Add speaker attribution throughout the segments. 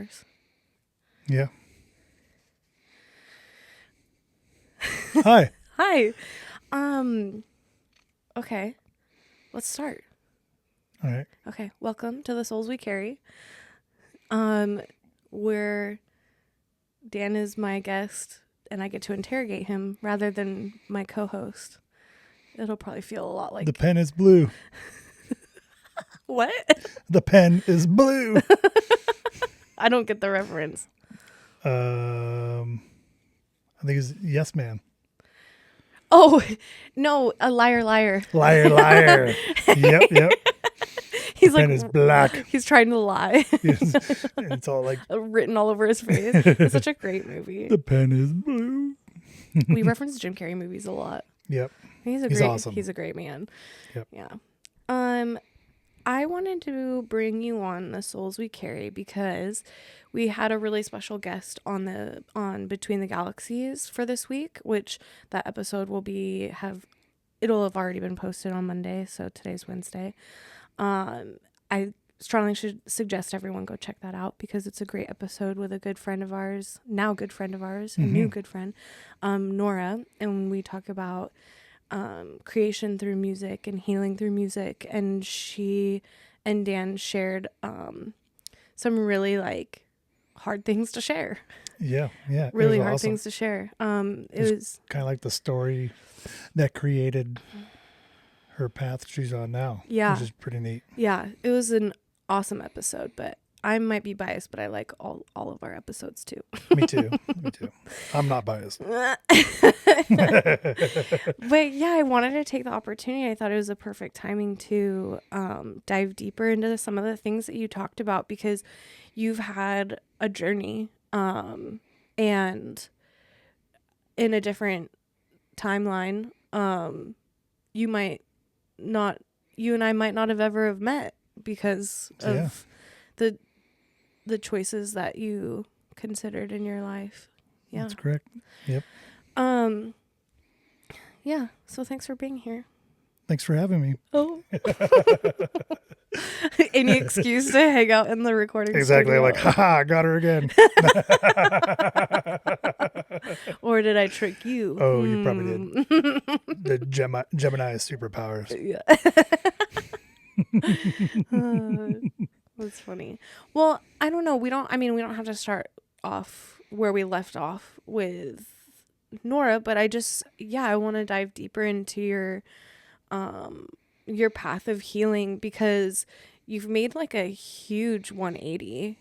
Speaker 1: superpowers.
Speaker 2: Yeah. Hi.
Speaker 1: Hi. Okay. Let's start.
Speaker 2: All right.
Speaker 1: Okay. Welcome to The Souls We Carry. Where Dan is my guest and I get to interrogate him rather than my co-host. It'll probably feel a lot like...
Speaker 2: The pen is blue.
Speaker 1: What?
Speaker 2: The pen is blue.
Speaker 1: I don't get the reference.
Speaker 2: I think it's Yes Man.
Speaker 1: Oh, no, a liar.
Speaker 2: Liar. Yep.
Speaker 1: He's
Speaker 2: the pen is black.
Speaker 1: He's trying to lie.
Speaker 2: It's all like
Speaker 1: written all over his face. It's such a great movie.
Speaker 2: the pen is blue.
Speaker 1: We reference Jim Carrey movies a lot.
Speaker 2: Yep.
Speaker 1: He's awesome. He's a great man.
Speaker 2: Yep.
Speaker 1: Yeah. I wanted to bring you on The Souls We Carry because we had a really special guest on Between the Galaxies for this week, which that episode it'll have already been posted on Monday, so today's Wednesday. I strongly should suggest everyone go check that out because it's a great episode with a good friend of ours, a new good friend, Nora, and we talk about creation through music and healing through music, and she and Dan shared some really like hard things to share.
Speaker 2: Yeah.
Speaker 1: Really hard things to share. It was
Speaker 2: kind of like the story that created her path she's on now.
Speaker 1: Yeah.
Speaker 2: Which is pretty neat.
Speaker 1: Yeah. It was an awesome episode, but I might be biased, but I like all of our episodes too.
Speaker 2: Me too. I'm not biased.
Speaker 1: But yeah, I wanted to take the opportunity. I thought it was a perfect timing to dive deeper into some of the things that you talked about because you've had a journey and in a different timeline. You and I might not have ever have met because of the choices that you considered in your life. Yeah.
Speaker 2: That's correct. Yep.
Speaker 1: Yeah. So thanks for being here.
Speaker 2: Thanks for having me.
Speaker 1: Oh. Any excuse to hang out in the recording
Speaker 2: exactly.
Speaker 1: studio.
Speaker 2: Like, haha, got her again.
Speaker 1: Or did I trick you?
Speaker 2: Oh, you probably did. The Gemini superpowers.
Speaker 1: Yeah. That's funny. Well, I don't know. We don't have to start off where we left off with Nora, but I want to dive deeper into your path of healing because you've made like a huge 180.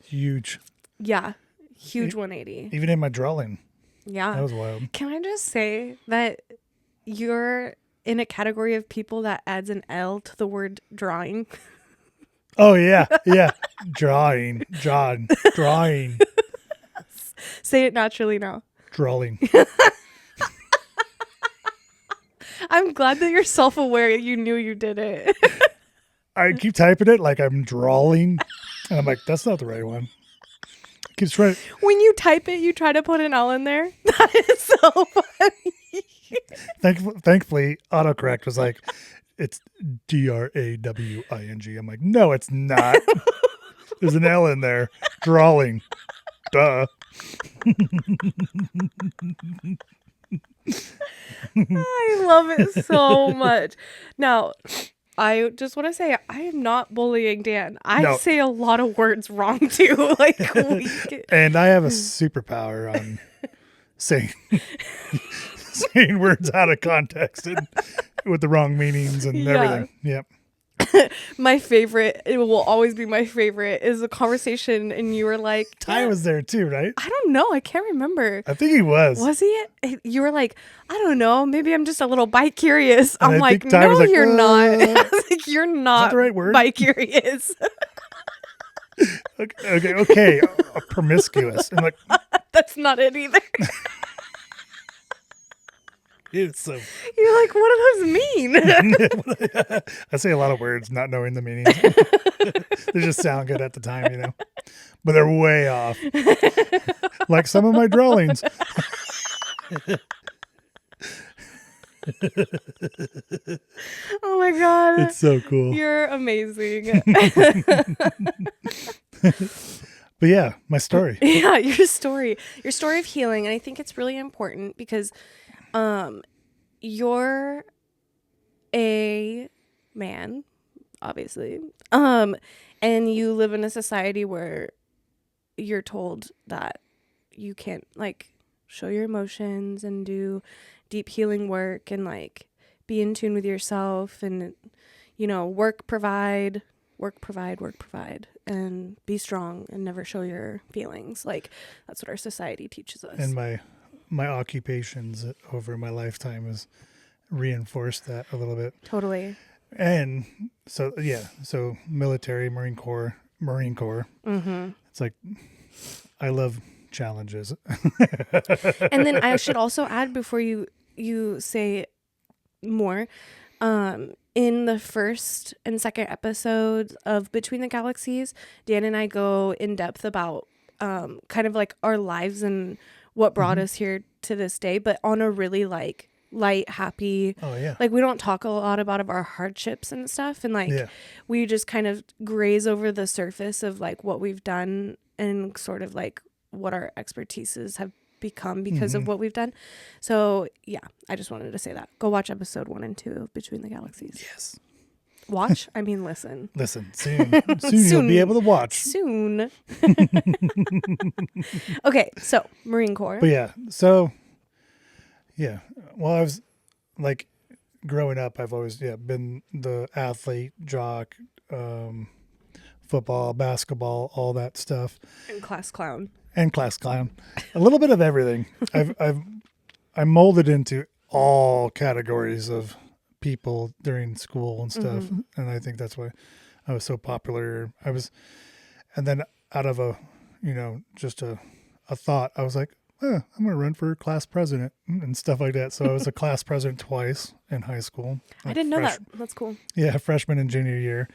Speaker 2: Huge.
Speaker 1: Yeah. Huge 180.
Speaker 2: Even in my drawing.
Speaker 1: Yeah.
Speaker 2: That was wild.
Speaker 1: Can I just say that you're in a category of people that adds an L to the word drawing?
Speaker 2: Oh, yeah. Yeah. Drawing.
Speaker 1: Say it naturally now.
Speaker 2: Drawing.
Speaker 1: I'm glad that you're self-aware. You knew you did it.
Speaker 2: I keep typing it like I'm drawing. And I'm like, that's not the right one. It keeps trying.
Speaker 1: When you type it, you try to put an L in there. That is so funny.
Speaker 2: Thankfully, autocorrect was like, it's DRAWING. I'm like, no, it's not. There's an L in there. Drawing. Duh.
Speaker 1: I love it so much. Now, I just want to say I am not bullying Dan. I say a lot of words wrong too.
Speaker 2: And I have a superpower on saying words out of context and with the wrong meanings and everything. Yep.
Speaker 1: My favorite, it will always be my favorite, is a conversation and you were like...
Speaker 2: Ty was there too, right?
Speaker 1: I don't know. I can't remember.
Speaker 2: I think he was.
Speaker 1: Was he? You were like, I don't know. Maybe I'm just a little bike-curious.
Speaker 2: And
Speaker 1: I'm like, no, like, you're not. I was like, you're not
Speaker 2: the right word?
Speaker 1: Bike-curious.
Speaker 2: Okay. Promiscuous. I'm like...
Speaker 1: That's not it either.
Speaker 2: It's so...
Speaker 1: You're like, what do those mean?
Speaker 2: I say a lot of words not knowing the meaning. They just sound good at the time, but they're way off. Like some of my drawings.
Speaker 1: Oh my God.
Speaker 2: It's so cool.
Speaker 1: You're amazing.
Speaker 2: But yeah, my story.
Speaker 1: Yeah, your story of healing. And I think it's really important because you're a man, obviously. And you live in a society where you're told that you can't like show your emotions and do deep healing work and like be in tune with yourself and work provide and be strong and never show your feelings. Like that's what our society teaches us.
Speaker 2: And my occupations over my lifetime has reinforced that a little bit.
Speaker 1: Totally.
Speaker 2: And so so military, Marine Corps.
Speaker 1: Mm-hmm.
Speaker 2: It's like I love challenges.
Speaker 1: And then I should also add before you say more, in the first and second episodes of Between the Galaxies, Dan and I go in depth about kind of like our lives and what brought us here to this day, but on a really like light, happy.
Speaker 2: Oh yeah.
Speaker 1: Like we don't talk a lot about our hardships and stuff, and like we just kind of graze over the surface of like what we've done and sort of like what our expertises have become because of what we've done. So yeah, I just wanted to say that. Go watch episode 1 and 2 of Between the Galaxies.
Speaker 2: Yes.
Speaker 1: Watch? I mean, listen.
Speaker 2: Listen, soon you'll be able to watch.
Speaker 1: Soon. Okay, so Marine Corps.
Speaker 2: But yeah, so yeah. Well, I was like growing up, I've always been the athlete, jock, football, basketball, all that stuff.
Speaker 1: And class clown.
Speaker 2: And class clown. A little bit of everything. I'm molded into all categories of people during school and stuff. And I think that's why I was so popular. And then out of just a thought, I was like, I'm going to run for class president and stuff like that. So I was a class president twice in high school.
Speaker 1: I didn't know that. That's cool.
Speaker 2: Yeah, freshman and junior year.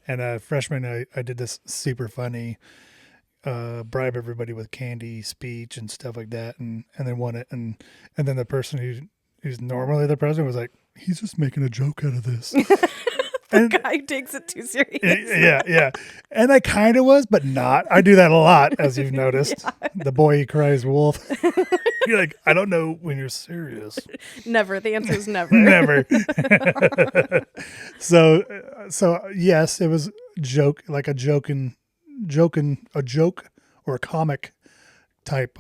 Speaker 2: And freshman, I did this super funny bribe everybody with candy speech and stuff like that, and then won it. And then the person who's normally the president was like, he's just making a joke out of this.
Speaker 1: The guy takes it too serious.
Speaker 2: Yeah. And I kind of was, but not. I do that a lot, as you've noticed. Yeah. The boy who cries wolf. You're like, I don't know when you're serious.
Speaker 1: Never. The answer is never.
Speaker 2: Never. So yes, it was joke or a comic type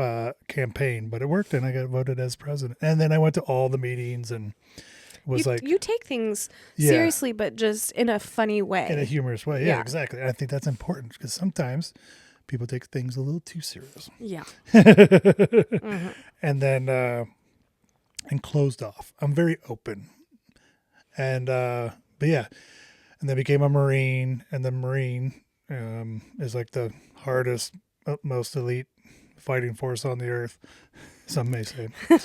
Speaker 2: campaign, but it worked and I got voted as president. And then I went to all the meetings and was
Speaker 1: you take things seriously, but just in a funny way.
Speaker 2: In a humorous way. Yeah, exactly. And I think that's important because sometimes people take things a little too serious.
Speaker 1: Yeah.
Speaker 2: And then, and closed off. I'm very open. And, but yeah. And then became a Marine, and the Marine is like the hardest, most elite fighting force on the earth. Some may say.
Speaker 1: I was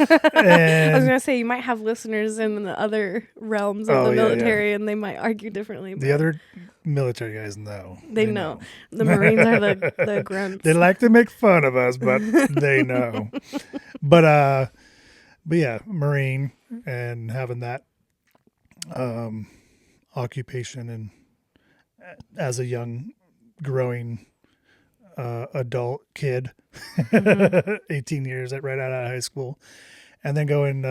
Speaker 1: going to say, you might have listeners in the other realms of the military, and they might argue differently.
Speaker 2: The other military guys know.
Speaker 1: They know. The Marines are the grunts.
Speaker 2: They like to make fun of us, but they know. But yeah, Marine, and having that occupation, and as a young, growing adult kid, 18 years right out of high school, and then going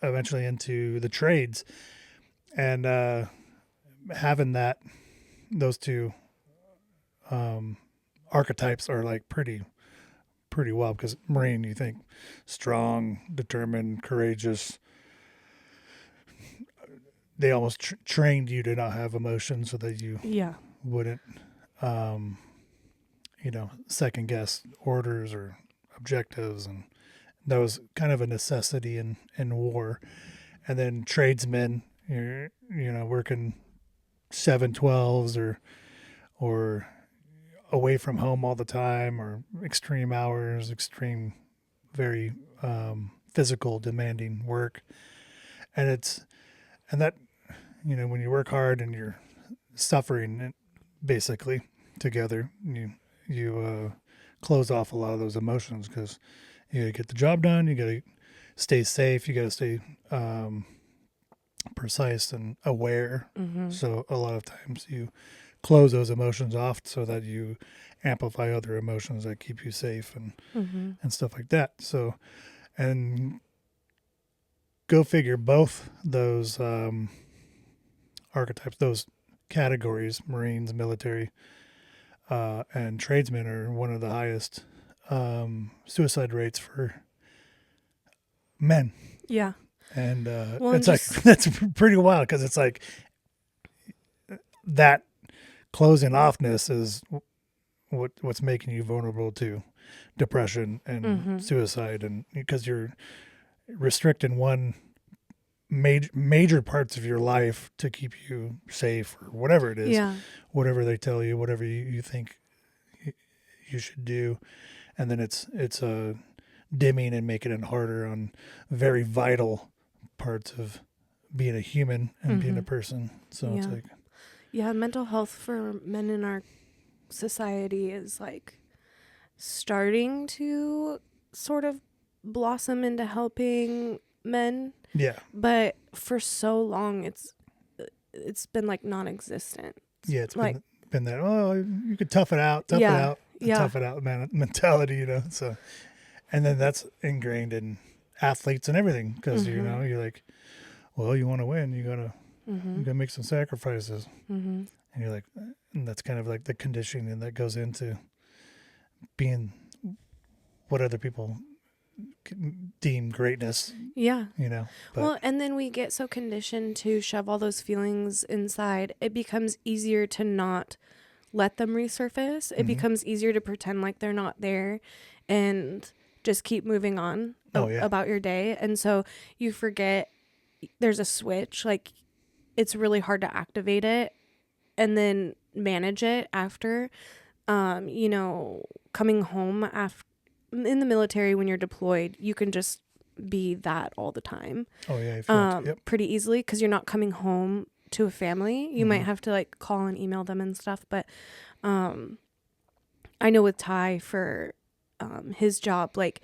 Speaker 2: eventually into the trades, and having those two archetypes are like pretty well, because Marine, you think strong, determined, courageous. They almost trained you to not have emotions so that you wouldn't second guess orders or objectives, and that was kind of a necessity in war. And then tradesmen, you're working 7/12s or away from home all the time, or extreme hours, extreme, very physical, demanding work. And that when you work hard and you're suffering basically together, you close off a lot of those emotions, because you got to get the job done. You got to stay safe. You got to stay precise and aware. So a lot of times you close those emotions off so that you amplify other emotions that keep you safe
Speaker 1: Mm-hmm.
Speaker 2: and stuff like that. So, and go figure, both those archetypes, those categories, Marines, military, and tradesmen, are one of the highest suicide rates for men.
Speaker 1: Yeah.
Speaker 2: And
Speaker 1: Well, and
Speaker 2: it's like,
Speaker 1: just
Speaker 2: that's pretty wild, because it's like that closing offness is what's making you vulnerable to depression and
Speaker 1: mm-hmm.
Speaker 2: suicide, and because you're restricting one major parts of your life to keep you safe, or whatever it is,
Speaker 1: Yeah.
Speaker 2: whatever they tell you, whatever you think you should do, and then it's dimming and making it harder on very vital parts of being a human and being
Speaker 1: Mm-hmm.
Speaker 2: a person. So it's
Speaker 1: Yeah.
Speaker 2: like,
Speaker 1: Yeah. Mental health for men in our society is like starting to sort of blossom into helping men,
Speaker 2: yeah,
Speaker 1: but for so long it's been like non-existent.
Speaker 2: yeah, it's
Speaker 1: Like,
Speaker 2: been that, oh, you could tough it out,
Speaker 1: yeah,
Speaker 2: the
Speaker 1: yeah.
Speaker 2: tough it out mentality, So, and then that's ingrained in athletes and everything, because
Speaker 1: Mhm.
Speaker 2: you're like, well, you want to win, you
Speaker 1: Mhm.
Speaker 2: gotta make some sacrifices,
Speaker 1: Mhm.
Speaker 2: and you're like, and that's kind of like the conditioning that goes into being what other people deem greatness,
Speaker 1: Yeah.
Speaker 2: But
Speaker 1: Well, and then we get so conditioned to shove all those feelings inside. It becomes easier to not let them resurface. It
Speaker 2: mm-hmm.
Speaker 1: becomes easier to pretend like they're not there and just keep moving on
Speaker 2: Oh yeah,
Speaker 1: about your day. And so you forget there's a switch. Like, it's really hard to activate it and then manage it after. Coming home after in the military, when you're deployed, you can just be that all the time,
Speaker 2: oh yeah, if you want to, yep,
Speaker 1: pretty easily, because you're not coming home to a family. You might
Speaker 2: mm-hmm.
Speaker 1: have to like call and email them and stuff, but um I know with Ty, for his job, like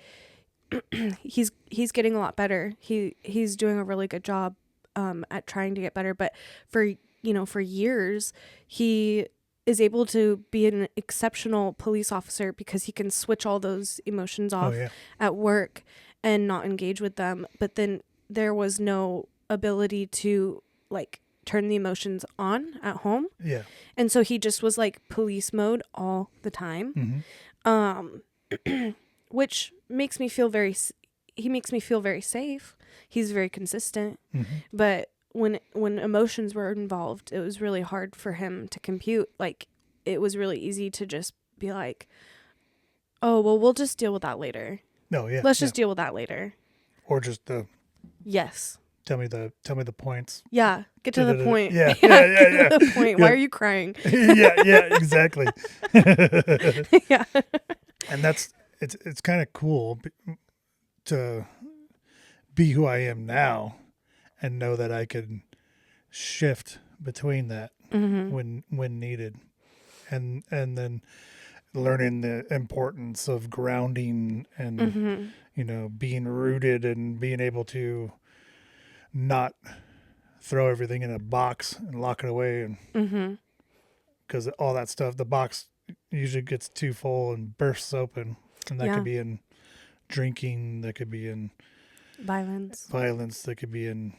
Speaker 1: he's getting a lot better. He's doing a really good job at trying to get better, but for years he is able to be an exceptional police officer because he can switch all those emotions
Speaker 2: Oh
Speaker 1: off
Speaker 2: yeah,
Speaker 1: at work and not engage with them. But then there was no ability to like turn the emotions on at home.
Speaker 2: yeah,
Speaker 1: And so he just was like police mode all the time.
Speaker 2: mm-hmm.
Speaker 1: Um which makes me feel he makes me feel very safe. He's very consistent,
Speaker 2: Mm-hmm.
Speaker 1: but when emotions were involved, it was really hard for him to compute. Like, it was really easy to just be like, "Oh, well, we'll just deal with that later.
Speaker 2: No, yeah,
Speaker 1: Let's
Speaker 2: yeah,
Speaker 1: just deal with that later."
Speaker 2: or just
Speaker 1: Yes.
Speaker 2: tell me the points.
Speaker 1: Yeah, get to the point.
Speaker 2: Yeah,
Speaker 1: Yeah,
Speaker 2: yeah,
Speaker 1: get
Speaker 2: yeah,
Speaker 1: to the point.
Speaker 2: yeah,
Speaker 1: Why are you crying?
Speaker 2: yeah, yeah, exactly.
Speaker 1: Yeah.
Speaker 2: And it's kind of cool to be who I am now and know that I can shift between that
Speaker 1: Mhm.
Speaker 2: when needed, and then learning the importance of grounding and
Speaker 1: Mhm.
Speaker 2: being rooted and being able to not throw everything in a box and lock it away, and
Speaker 1: Mhm.
Speaker 2: because all that stuff, the box usually gets too full and bursts open, and that could
Speaker 1: Yeah.
Speaker 2: be in drinking, that could be in
Speaker 1: Violence.
Speaker 2: violence, that could be in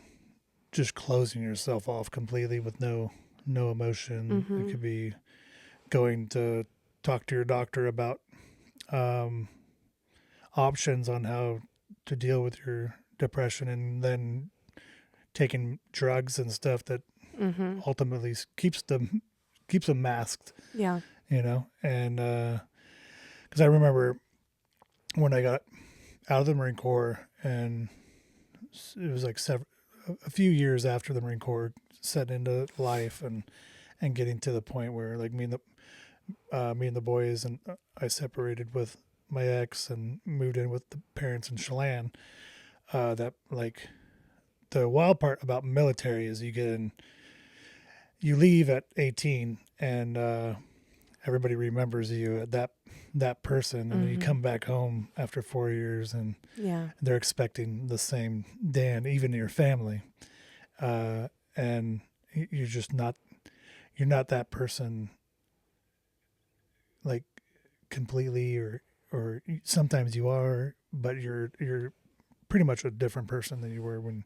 Speaker 2: just closing yourself off completely with no emotion. It
Speaker 1: Mhm.
Speaker 2: could be going to talk to your doctor about um, options on how to deal with your depression, and then taking drugs and stuff that
Speaker 1: Mhm.
Speaker 2: ultimately keeps them masked,
Speaker 1: Yeah.
Speaker 2: and because I remember when I got out of the Marine Corps, and it was like a few years after the Marine Corps, setting into life and getting to the point where, like, me and the boys, and I separated with my ex and moved in with the parents in Chelan. That, like, the wild part about military is you leave at 18, and everybody remembers you at that person, and then you
Speaker 1: Mhm.
Speaker 2: come back home after 4 years, and
Speaker 1: Yeah.
Speaker 2: they're expecting the same Dan, even your family, and you're just not, you're not that person, like, completely, or sometimes you are, but you're pretty much a different person than you were when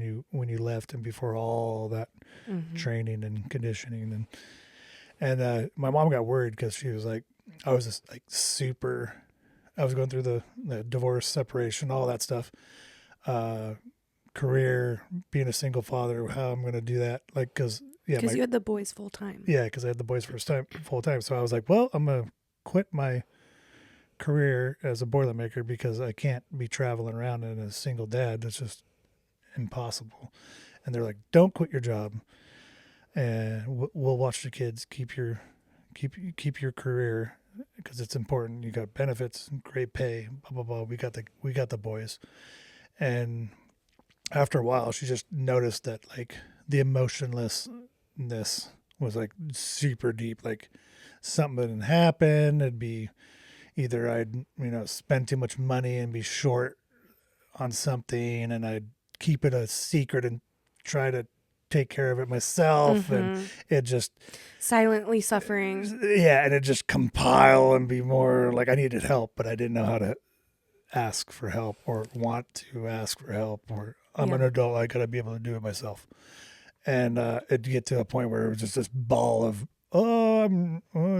Speaker 2: you left and before all that
Speaker 1: Mm-hmm.
Speaker 2: training and conditioning. And my mom got worried because she was like, I was just like super. I was going through the divorce, separation, all that stuff, uh, career, being a single father, how I'm going to do that. Like, because, yeah,
Speaker 1: Because you had the boys full time.
Speaker 2: yeah, because I had the boys full time. So I was like, well, I'm going to quit my career as a Boilermaker because I can't be traveling around in a single dad. That's just impossible. And they're like, don't quit your job, and we'll watch the kids. Keep your career because it's important. You got benefits, great pay, blah blah blah. We got the boys. And after a while, she just noticed that like the emotionlessness was like super deep. Like something had happened. It'd be either I'd spend too much money and be short on something, and I'd keep it a secret and try to take care of it myself, and
Speaker 1: Mm-hmm.
Speaker 2: it just
Speaker 1: Silently suffering.
Speaker 2: yeah, and it just compile and be more like I needed help, but I didn't know how to ask for help or want to ask for help, or I'm an
Speaker 1: Yeah.
Speaker 2: adult, I gotta be able to do it myself. And it'd get to a point where it was just this ball of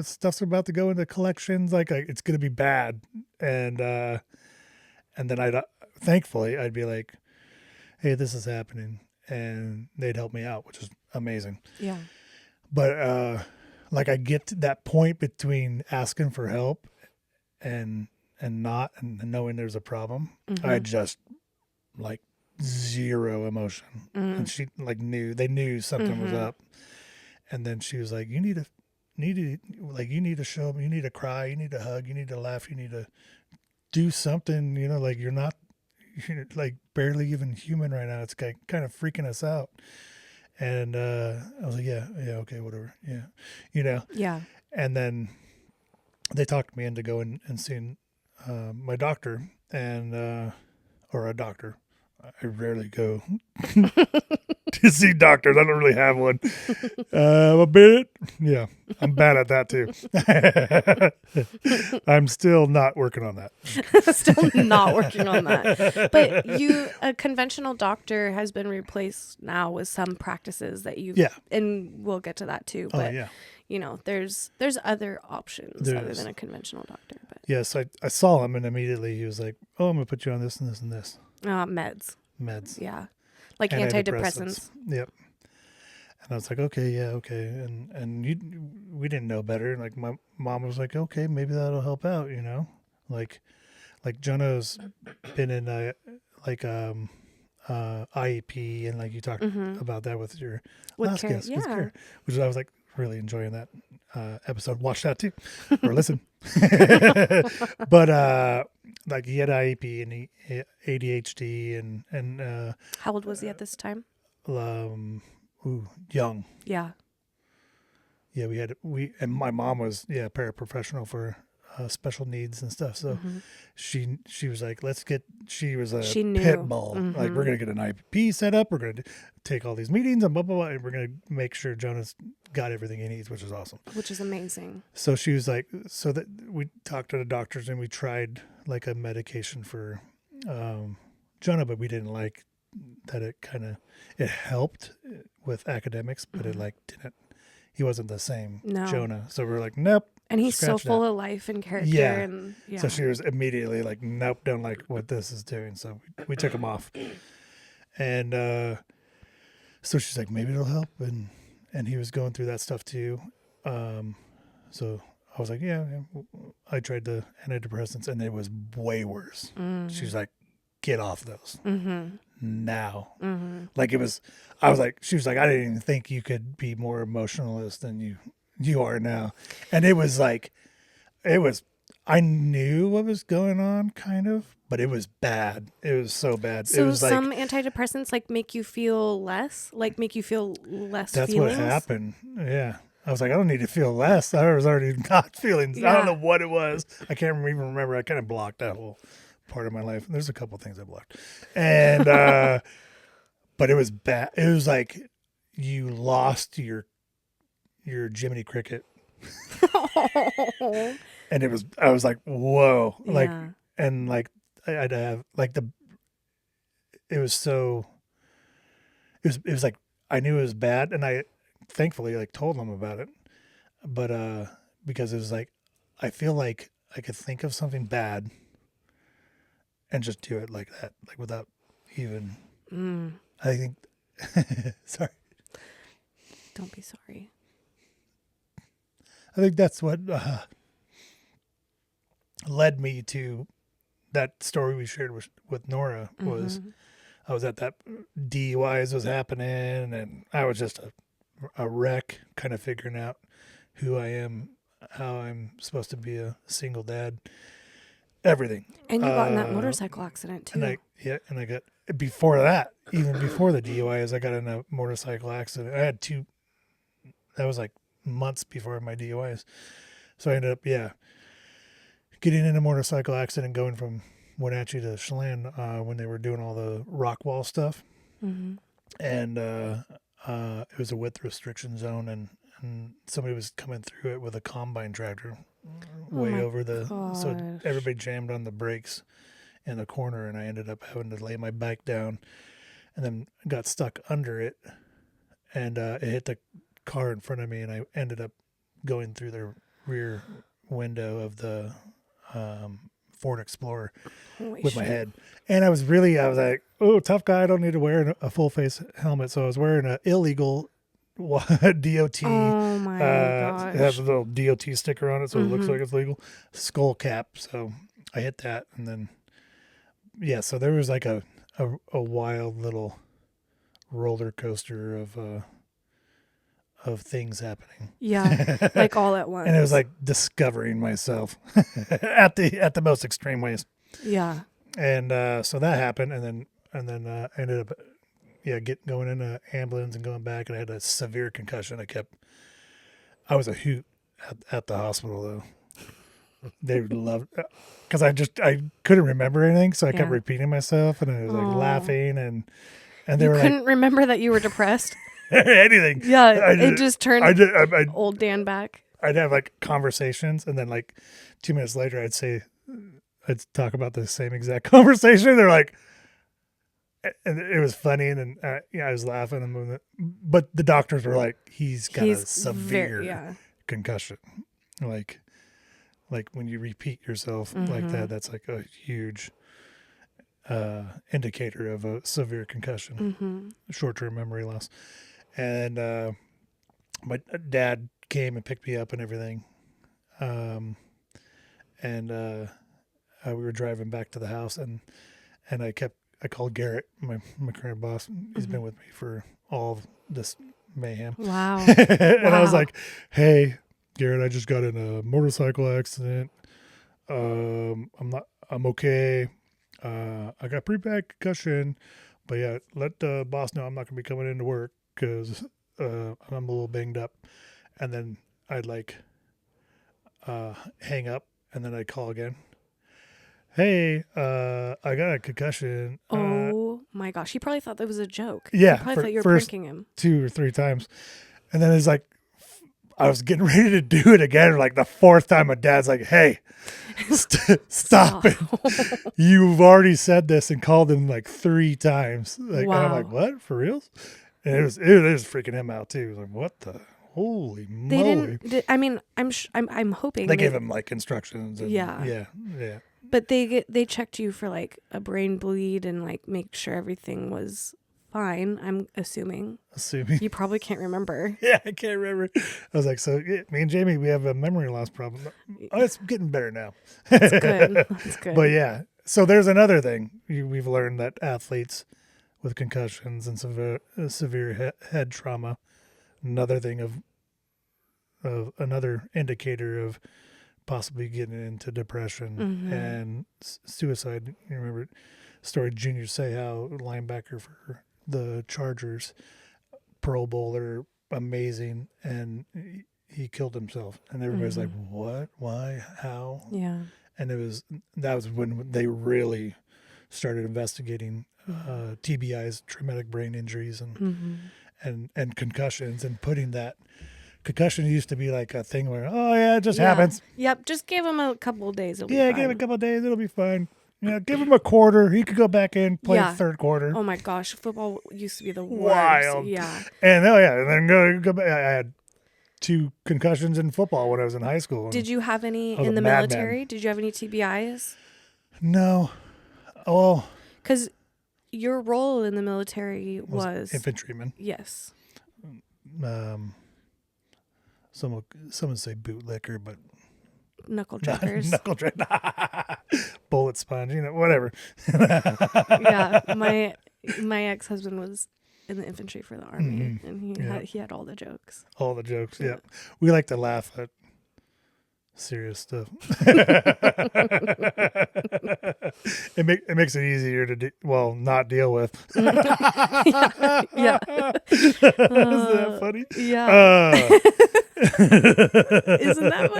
Speaker 2: stuff's about to go into collections, like it's gonna be bad, and then thankfully I'd be like, hey, this is happening, and they'd help me out, which is amazing.
Speaker 1: Yeah.
Speaker 2: But like I get to that point between asking for help and not, and knowing there's a problem. I
Speaker 1: Mm-hmm.
Speaker 2: just like zero emotion,
Speaker 1: Mm-hmm.
Speaker 2: and she like they knew something was
Speaker 1: Mm-hmm.
Speaker 2: up, and then she was like, you need to show them, you need to cry, you need to hug, you need to laugh, you need to do something, like you're like barely even human right now. It's kind of freaking us out. And I was like, yeah, okay, whatever, yeah, you know.
Speaker 1: Yeah.
Speaker 2: And then they talked me into going and seeing my doctor, and or a doctor. I rarely go to see doctors. I don't really have one. A bit, yeah. I'm bad at that too. I'm still not working on that.
Speaker 1: Still not working on that. But a conventional doctor has been replaced now with some practices that
Speaker 2: Yeah.
Speaker 1: and we'll get to that too.
Speaker 2: Oh
Speaker 1: But
Speaker 2: yeah.
Speaker 1: There's other options
Speaker 2: There
Speaker 1: other
Speaker 2: is.
Speaker 1: than a conventional doctor. But
Speaker 2: Yes, I saw him, and immediately he was like, "Oh, I'm gonna put you on this and this and this
Speaker 1: meds,
Speaker 2: meds,
Speaker 1: yeah, like
Speaker 2: antidepressants."
Speaker 1: antidepressants.
Speaker 2: Yep. And I was like, "Okay, yeah, okay." And we didn't know better. Like my mom was like, "Okay, maybe that'll help out," like Jonah's been in a like IEP, and like you talked
Speaker 1: Mm-hmm.
Speaker 2: about that with your
Speaker 1: With
Speaker 2: last
Speaker 1: care,
Speaker 2: guest, with
Speaker 1: yeah.
Speaker 2: care, which I was like really enjoying that episode. Watch that too, or listen. But like he had IEP and he ADHD and
Speaker 1: How old was he at this time?
Speaker 2: young.
Speaker 1: Yeah.
Speaker 2: Yeah, we and my mom was paraprofessional for special needs and stuff. So
Speaker 1: Mm-hmm.
Speaker 2: she was like, let's get. She was a
Speaker 1: She
Speaker 2: pit
Speaker 1: knew.
Speaker 2: bull. Like we're
Speaker 1: Mm-hmm.
Speaker 2: gonna get an IEP set up. We're gonna take all these meetings and blah blah blah. And we're gonna make sure Jonah's got everything he needs, which is awesome.
Speaker 1: Which is amazing.
Speaker 2: So she was like, so that we talked to the doctors and we tried like a medication for Jonah, but we didn't like that it helped with academics, but it
Speaker 1: Mm-hmm.
Speaker 2: like didn't. He wasn't the same
Speaker 1: No.
Speaker 2: Jonah. So we're like, nope,
Speaker 1: And he's so
Speaker 2: scratch
Speaker 1: full
Speaker 2: that.
Speaker 1: of life and character,
Speaker 2: Yeah.
Speaker 1: and yeah.
Speaker 2: So she was immediately like, nope, don't like what this is doing. So we took him off. And so she's like, maybe it'll help. And he was going through that stuff too. So I was like, yeah. I tried the antidepressants and it was way worse.
Speaker 1: Mm.
Speaker 2: She's like, get off those
Speaker 1: Mm-hmm.
Speaker 2: now.
Speaker 1: Mm-hmm.
Speaker 2: Like I was like, she was like, I didn't even think you could be more emotionalist than you are now. And it was like, I knew what was going on kind of, but it was bad. It was so bad. It
Speaker 1: So
Speaker 2: was like,
Speaker 1: some antidepressants make you feel less,
Speaker 2: that's what
Speaker 1: feelings.
Speaker 2: happened. Yeah. I was like, I don't need to feel less. I was already not feeling, I don't
Speaker 1: Yeah.
Speaker 2: know what it was. I can't even remember. I kind of blocked that whole part of my life. There's a couple things I blocked. And, but it was bad. It was like you lost your Jiminy Cricket. and I was like, whoa, like,
Speaker 1: Yeah.
Speaker 2: and like I'd have like it was so, it was like, I knew it was bad, and I thankfully like told them about it, but because it was like, I feel like I could think of something bad and just do it like that, like without even,
Speaker 1: Mm.
Speaker 2: I think, sorry,
Speaker 1: Don't be sorry.
Speaker 2: I think that's what led me to that story we shared with Nora. Was
Speaker 1: Mm-hmm.
Speaker 2: I was at that DUIs was happening, and I was just a wreck, kind of figuring out who I am, how I'm supposed to be a single dad, everything.
Speaker 1: And you got in that
Speaker 2: Uh,
Speaker 1: motorcycle accident
Speaker 2: and
Speaker 1: too.
Speaker 2: I got, before that, even before the DUIs, I got in a motorcycle accident. I had two. That was like months before my DUIs. So I ended up, getting in a motorcycle accident going from Wenatchee to Chelan when they were doing all the rock wall stuff.
Speaker 1: Mm-hmm.
Speaker 2: And it was a width restriction zone, and somebody was coming through it with a combine tractor
Speaker 1: Oh
Speaker 2: way
Speaker 1: my
Speaker 2: over so
Speaker 1: gosh.
Speaker 2: everybody jammed on the brakes in the corner, and I ended up having to lay my bike down and then got stuck under it, and it hit the car in front of me, and I ended up going through the rear window of the Ford Explorer
Speaker 1: Holy
Speaker 2: with my
Speaker 1: shit.
Speaker 2: head. And I was like, oh, tough guy. I don't need to wear a full face helmet. So I was wearing an illegal DOT.
Speaker 1: Oh my
Speaker 2: It has
Speaker 1: gosh.
Speaker 2: a little DOT sticker on it, so it looks
Speaker 1: Mm-hmm.
Speaker 2: like it's legal. Skull cap. So I hit that. And then, yeah, so there was like a wild little roller coaster of things happening.
Speaker 1: Yeah. Like all at
Speaker 2: And it was
Speaker 1: once.
Speaker 2: like discovering myself at the most extreme ways.
Speaker 1: Yeah.
Speaker 2: And so that happened, and then I ended up going in an ambulance and going back, and I had a severe concussion. I was a hoot at the hospital though. They loved, because I couldn't remember anything, so I kept
Speaker 1: Yeah.
Speaker 2: repeating myself, and I was like
Speaker 1: Oh.
Speaker 2: laughing, and they
Speaker 1: You
Speaker 2: were like
Speaker 1: couldn't remember that you were depressed?
Speaker 2: anything.
Speaker 1: Yeah.
Speaker 2: I
Speaker 1: It
Speaker 2: did,
Speaker 1: just turned
Speaker 2: I
Speaker 1: old Dan back.
Speaker 2: I'd have like conversations, and then like 2 minutes later, I'd talk about the same exact conversation. They're like, and it was funny, and then I was laughing, but the doctors were like, he's got a
Speaker 1: He's very,
Speaker 2: severe
Speaker 1: yeah.
Speaker 2: concussion, like when you repeat yourself like
Speaker 1: Mm-hmm.
Speaker 2: that, that's like a huge indicator of a severe concussion,
Speaker 1: Mm-hmm.
Speaker 2: short-term memory loss. And my dad came and picked me up and everything, um, and we were driving back to the house, and I called Garrett, my current boss. He's
Speaker 1: Mm-hmm.
Speaker 2: been with me for all of this mayhem.
Speaker 1: Wow.
Speaker 2: And I was
Speaker 1: Wow.
Speaker 2: like, hey, Garrett, I just got in a motorcycle accident. I'm okay. I got pretty bad concussion, but yeah, let the boss know I'm not going to be coming into work because I'm a little banged up. And then I'd like hang up, and then I'd call again. Hey, I got a concussion.
Speaker 1: Oh my gosh. He probably thought that was a joke. He
Speaker 2: Yeah,
Speaker 1: probably
Speaker 2: for
Speaker 1: thought you were
Speaker 2: first
Speaker 1: pranking him.
Speaker 2: 2 or 3 times. And then it's like, I was getting ready to do it again. Like the fourth time, my dad's like, hey, stop it. You've already said this and called him like 3 times. Like, and I'm like,
Speaker 1: Wow.
Speaker 2: what? For reals? And it was freaking him out too. He was like, what the? Holy
Speaker 1: They
Speaker 2: moly.
Speaker 1: didn't. I mean, I'm hoping
Speaker 2: They gave him like instructions, and
Speaker 1: Yeah,
Speaker 2: yeah.
Speaker 1: but they checked you for like a brain bleed and like make sure everything was fine. I'm assuming.
Speaker 2: Assuming.
Speaker 1: You probably can't remember.
Speaker 2: Yeah, I can't remember. I was like, so yeah, me and Jamie, we have a memory loss problem. Oh, it's getting better now.
Speaker 1: That's good. That's
Speaker 2: But
Speaker 1: good.
Speaker 2: yeah, so there's another thing we've learned, that athletes with concussions and severe head trauma, another thing of another indicator of possibly getting into depression
Speaker 1: Mm-hmm.
Speaker 2: and suicide. You remember story Junior Seau, linebacker for the Chargers, Pro Bowler, amazing, and he killed himself, and everybody's like,
Speaker 1: Mm-hmm.
Speaker 2: what, why, how?
Speaker 1: Yeah.
Speaker 2: And that was when they really started investigating
Speaker 1: Mm-hmm.
Speaker 2: TBIs, traumatic brain injuries,
Speaker 1: Mm-hmm.
Speaker 2: and concussions, and putting that concussion used to be like a thing where, oh yeah, it just
Speaker 1: Yeah.
Speaker 2: happens.
Speaker 1: Yep. Just give him a couple of days. It'll be
Speaker 2: Yeah, give him a
Speaker 1: fine.
Speaker 2: couple of days, it'll be fine. Give him a quarter. He could go back in, play
Speaker 1: Yeah.
Speaker 2: third quarter.
Speaker 1: Oh my gosh, football used to be the worst.
Speaker 2: Wild.
Speaker 1: Yeah.
Speaker 2: And oh yeah, and then go back. I had 2 concussions in football when I was in high school.
Speaker 1: Did you have any
Speaker 2: I was a
Speaker 1: in the
Speaker 2: madman.
Speaker 1: military? Did you have any TBIs?
Speaker 2: No. Well,
Speaker 1: Because your role in the military
Speaker 2: was
Speaker 1: was
Speaker 2: infantryman.
Speaker 1: yes.
Speaker 2: Um, some would say bootlicker, but
Speaker 1: Knuckle checkers.
Speaker 2: knuckle drag, bullet sponge, whatever.
Speaker 1: Yeah. My ex-husband was in the infantry for the army, and he had all the jokes.
Speaker 2: All the jokes. Yeah, we like to laugh at serious stuff. It makes it easier to not deal with.
Speaker 1: Yeah.
Speaker 2: Isn't that funny?
Speaker 1: Yeah. Isn't that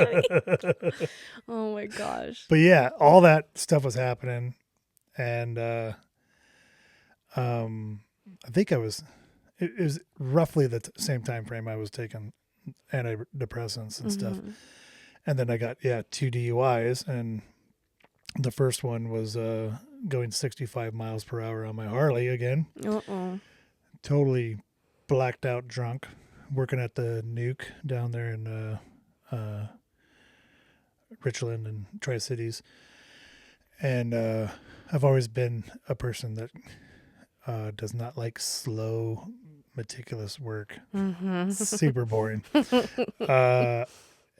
Speaker 1: funny? Oh my gosh.
Speaker 2: But yeah, all that stuff was happening, and I think it was roughly the same time frame I was taking antidepressants and stuff. And then I got 2 DUIs, and the first one was going 65 miles per hour on my Harley again.
Speaker 1: Uh-oh.
Speaker 2: Totally blacked out drunk, working at the Nuke down there in Richland and Tri-Cities. And I've always been a person that does not like slow, meticulous work. Super boring.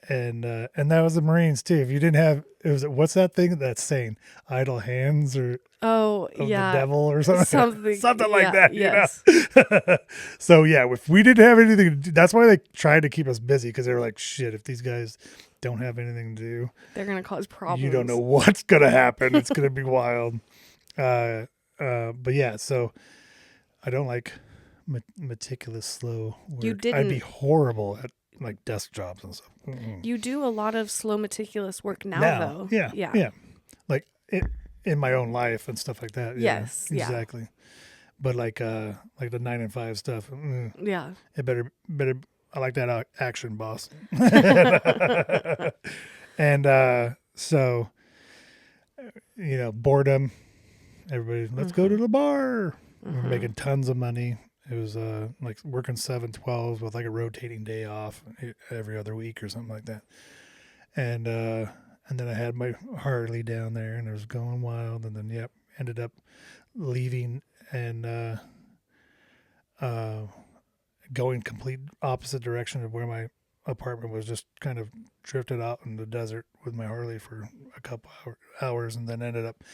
Speaker 2: And that was the Marines too. If you didn't have, what's that thing that's saying, idle hands or
Speaker 1: Oh,
Speaker 2: of
Speaker 1: yeah.
Speaker 2: the devil or something, something like that.
Speaker 1: Yes.
Speaker 2: So yeah, if we didn't have anything to do, that's why they tried to keep us busy, because they were like, shit, if these guys don't have anything to do,
Speaker 1: They're gonna cause problems.
Speaker 2: you don't know what's gonna happen. It's gonna be wild. But yeah, so I don't like meticulous, slow work.
Speaker 1: You didn't.
Speaker 2: I'd be horrible at like desk jobs and stuff.
Speaker 1: You do a lot of slow, meticulous work now, though.
Speaker 2: Yeah. Like in my own life and stuff like that. Yeah,
Speaker 1: Yes. Yeah.
Speaker 2: exactly. But like the 9 and 5 stuff.
Speaker 1: Yeah.
Speaker 2: It better. I like that action, boss. And so boredom. Everybody, let's go to the bar. We're making tons of money. It was like working 7/12 with like a rotating day off every other week or something like that. And then I had my Harley down there, and it was going wild. And then ended up leaving and going complete opposite direction of where my apartment was. Just kind of drifted out in the desert with my Harley for a couple hours, and then ended up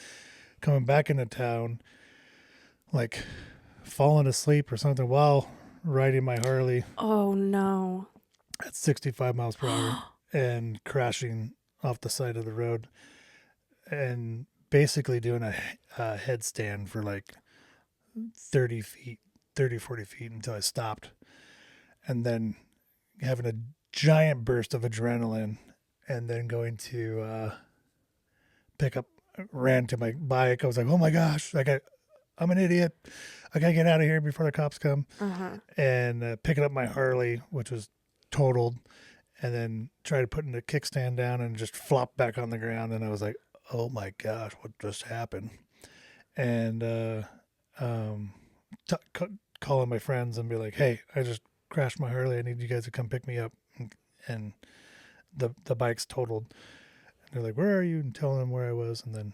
Speaker 2: coming back into town, like falling asleep or something while riding my Harley
Speaker 1: Oh no.
Speaker 2: at 65 miles per hour and crashing off the side of the road, and basically doing a headstand for like 30 feet, 40 feet until I stopped, and then having a giant burst of adrenaline, and then going to ran to my bike. I was like, oh my gosh, I'm an idiot. I gotta get out of here before the cops come. And picking up my Harley, which was totaled, and then try to put in the kickstand down and just flop back on the ground. And I was like, oh my gosh, what just happened? And calling my friends and be like, hey, I just crashed my Harley. I need you guys to come pick me up. And the bike's totaled. And they're like, where are you? And telling them where I was, and then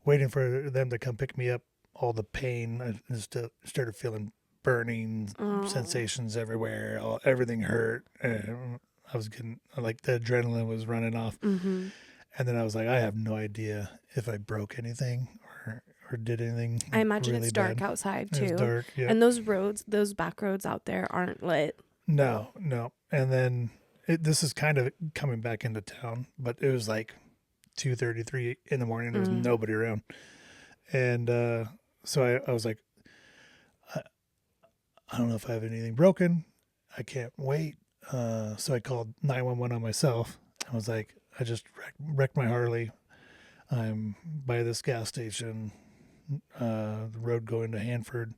Speaker 2: waiting for them to come pick me up. All the pain, I just started feeling burning sensations everywhere. Everything hurt. I was getting, like, the adrenaline was running off. And then I was like, I have no idea if I broke anything or did anything.
Speaker 1: I imagine
Speaker 2: really
Speaker 1: it's dark
Speaker 2: bad.
Speaker 1: outside too.
Speaker 2: It's dark, yeah.
Speaker 1: And those back roads out there aren't lit.
Speaker 2: No. And then this is kind of coming back into town, but it was like 2:33 in the morning. There was nobody around. And so I was like, I don't know if I have anything broken. I can't wait. So I called 911 on myself. I was like, I just wrecked my Harley. I'm by this gas station, the road going to Hanford.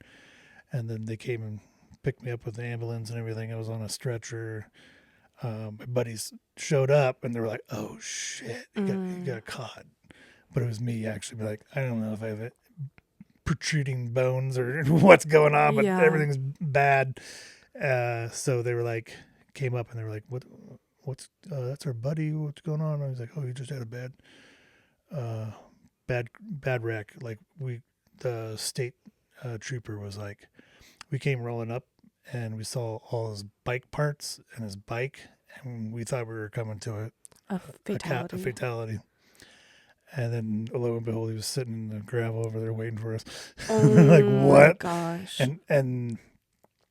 Speaker 2: And then they came and picked me up with the ambulance and everything. I was on a stretcher. my buddies showed up and they were like, "Oh shit, he got caught." But it was me actually. Like, I don't know if I have it protruding bones or what's going on, but
Speaker 1: Yeah.
Speaker 2: everything's bad. So they were like, came up and they were like, what's that's our buddy. What's going on? I was like, oh, he just had a bad wreck. Like the state trooper was like, we came rolling up and we saw all his bike parts and his bike, and we thought we were coming to
Speaker 1: A fatality.
Speaker 2: a fatality. And then, lo and behold, he was sitting in the gravel over there waiting for us.
Speaker 1: Oh
Speaker 2: like, what?
Speaker 1: my gosh.
Speaker 2: And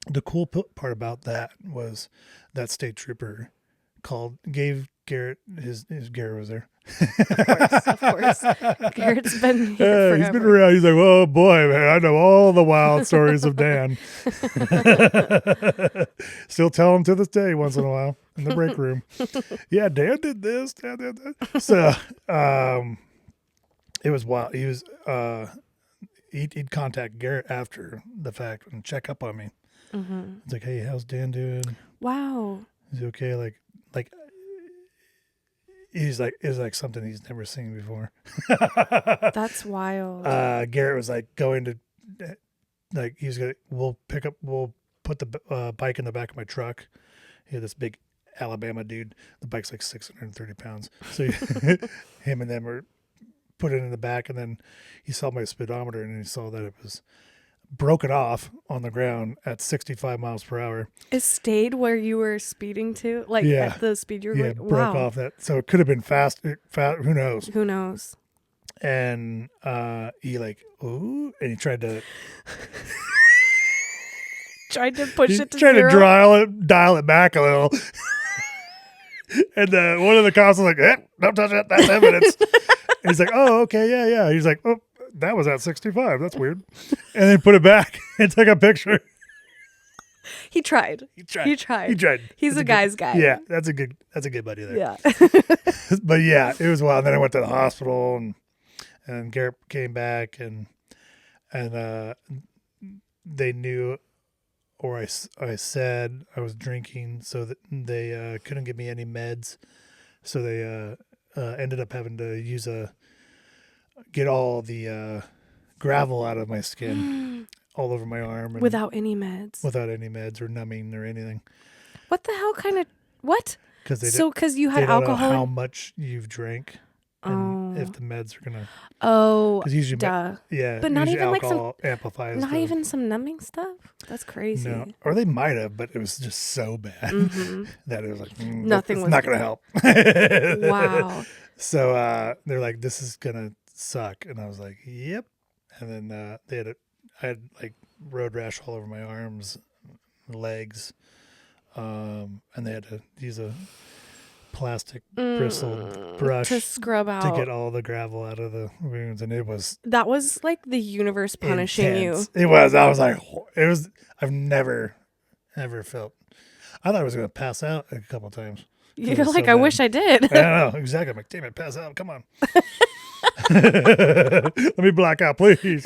Speaker 2: the cool part about that was that state trooper gave Garrett his Garrett was there.
Speaker 1: Of course. Garrett's been here forever.
Speaker 2: He's been around. He's like, oh boy, man, I know all the wild stories of Dan. Still tell him to this day once in a while in the break room. Yeah, Dan did this. Dan did that. So, it was wild. He was he'd contact Garrett after the fact and check up on me.
Speaker 1: Mm-hmm.
Speaker 2: It's like, hey, how's Dan doing?
Speaker 1: Wow.
Speaker 2: Is he okay? Like he's like, it's like something he's never seen before.
Speaker 1: That's wild.
Speaker 2: Garrett was like going to, like, we'll put the bike in the back of my truck. He had this big Alabama dude. The bike's like 630 pounds. So him and them were put it in the back, and then he saw my speedometer and he saw that it was broken off on the ground at 65 miles per hour.
Speaker 1: It stayed where you were speeding to? Like at the speed you were going?
Speaker 2: Broke off that. So it could have been fast. Who knows?
Speaker 1: Who knows?
Speaker 2: And he like, ooh, and he tried to
Speaker 1: push it to
Speaker 2: try
Speaker 1: zero?
Speaker 2: to dial it back a little. And one of the cops was like, don't touch it. That's evidence. And he's like, oh, okay, yeah. He's like, oh, that was at 65. That's weird. And then put it back and took a picture.
Speaker 1: He tried.
Speaker 2: He tried.
Speaker 1: He's a guy's guy.
Speaker 2: Yeah, that's a good buddy there.
Speaker 1: Yeah.
Speaker 2: But yeah, it was wild. And then I went to the hospital, and Garrett came back, and they knew, or I said I was drinking, so that they couldn't give me any meds. So they ended up having to get all the gravel out of my skin, all over my arm. And
Speaker 1: Without any meds.
Speaker 2: Without any meds or numbing or anything.
Speaker 1: What the hell kind of, what? Because you had
Speaker 2: they don't
Speaker 1: alcohol?
Speaker 2: know how much you've drank. And if the meds are going to.
Speaker 1: Oh,
Speaker 2: because usually,
Speaker 1: duh.
Speaker 2: Yeah.
Speaker 1: But not even
Speaker 2: alcohol amplifies.
Speaker 1: Not even some numbing stuff? That's crazy.
Speaker 2: No. Or they might have, but it was just so bad that it was like,
Speaker 1: nothing was
Speaker 2: not going to help.
Speaker 1: Wow.
Speaker 2: So they're like, this is going to suck. And I was like, yep. And then I had like road rash all over my arms, legs. And they had to use a plastic bristled brush
Speaker 1: to scrub out,
Speaker 2: to get all the gravel out of the wounds. And
Speaker 1: that was like the universe punishing
Speaker 2: intense.
Speaker 1: you.
Speaker 2: It was. I was like, I've never felt. I thought I was going to pass out a couple times.
Speaker 1: You're like, I wish I did.
Speaker 2: I don't know. Exactly. I'm like, damn it, pass out. Come on. Let me black out, please.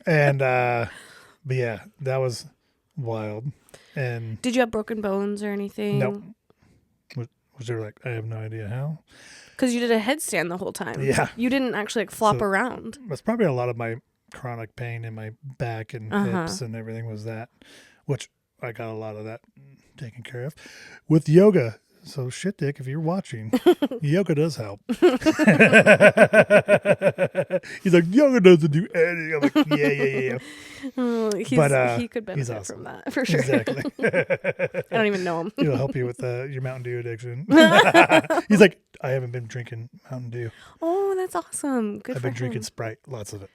Speaker 2: And, but yeah, that was wild. And
Speaker 1: did you have broken bones or anything?
Speaker 2: Nope. Was there like, I have no idea how.
Speaker 1: Because you did a headstand the whole time.
Speaker 2: Yeah.
Speaker 1: You didn't actually like flop around.
Speaker 2: That's probably a lot of my chronic pain in my back and hips and everything was that, which I got a lot of that taken care of with yoga. So shit, Dick, if you're watching, yoga does help. He's like, yoga doesn't do anything. I'm like, yeah.
Speaker 1: He could benefit from that for sure.
Speaker 2: Exactly.
Speaker 1: I don't even know him.
Speaker 2: It'll help you with your Mountain Dew addiction. He's like, I haven't been drinking Mountain Dew.
Speaker 1: Oh, that's awesome. Good. I've been
Speaker 2: drinking Sprite, lots of it.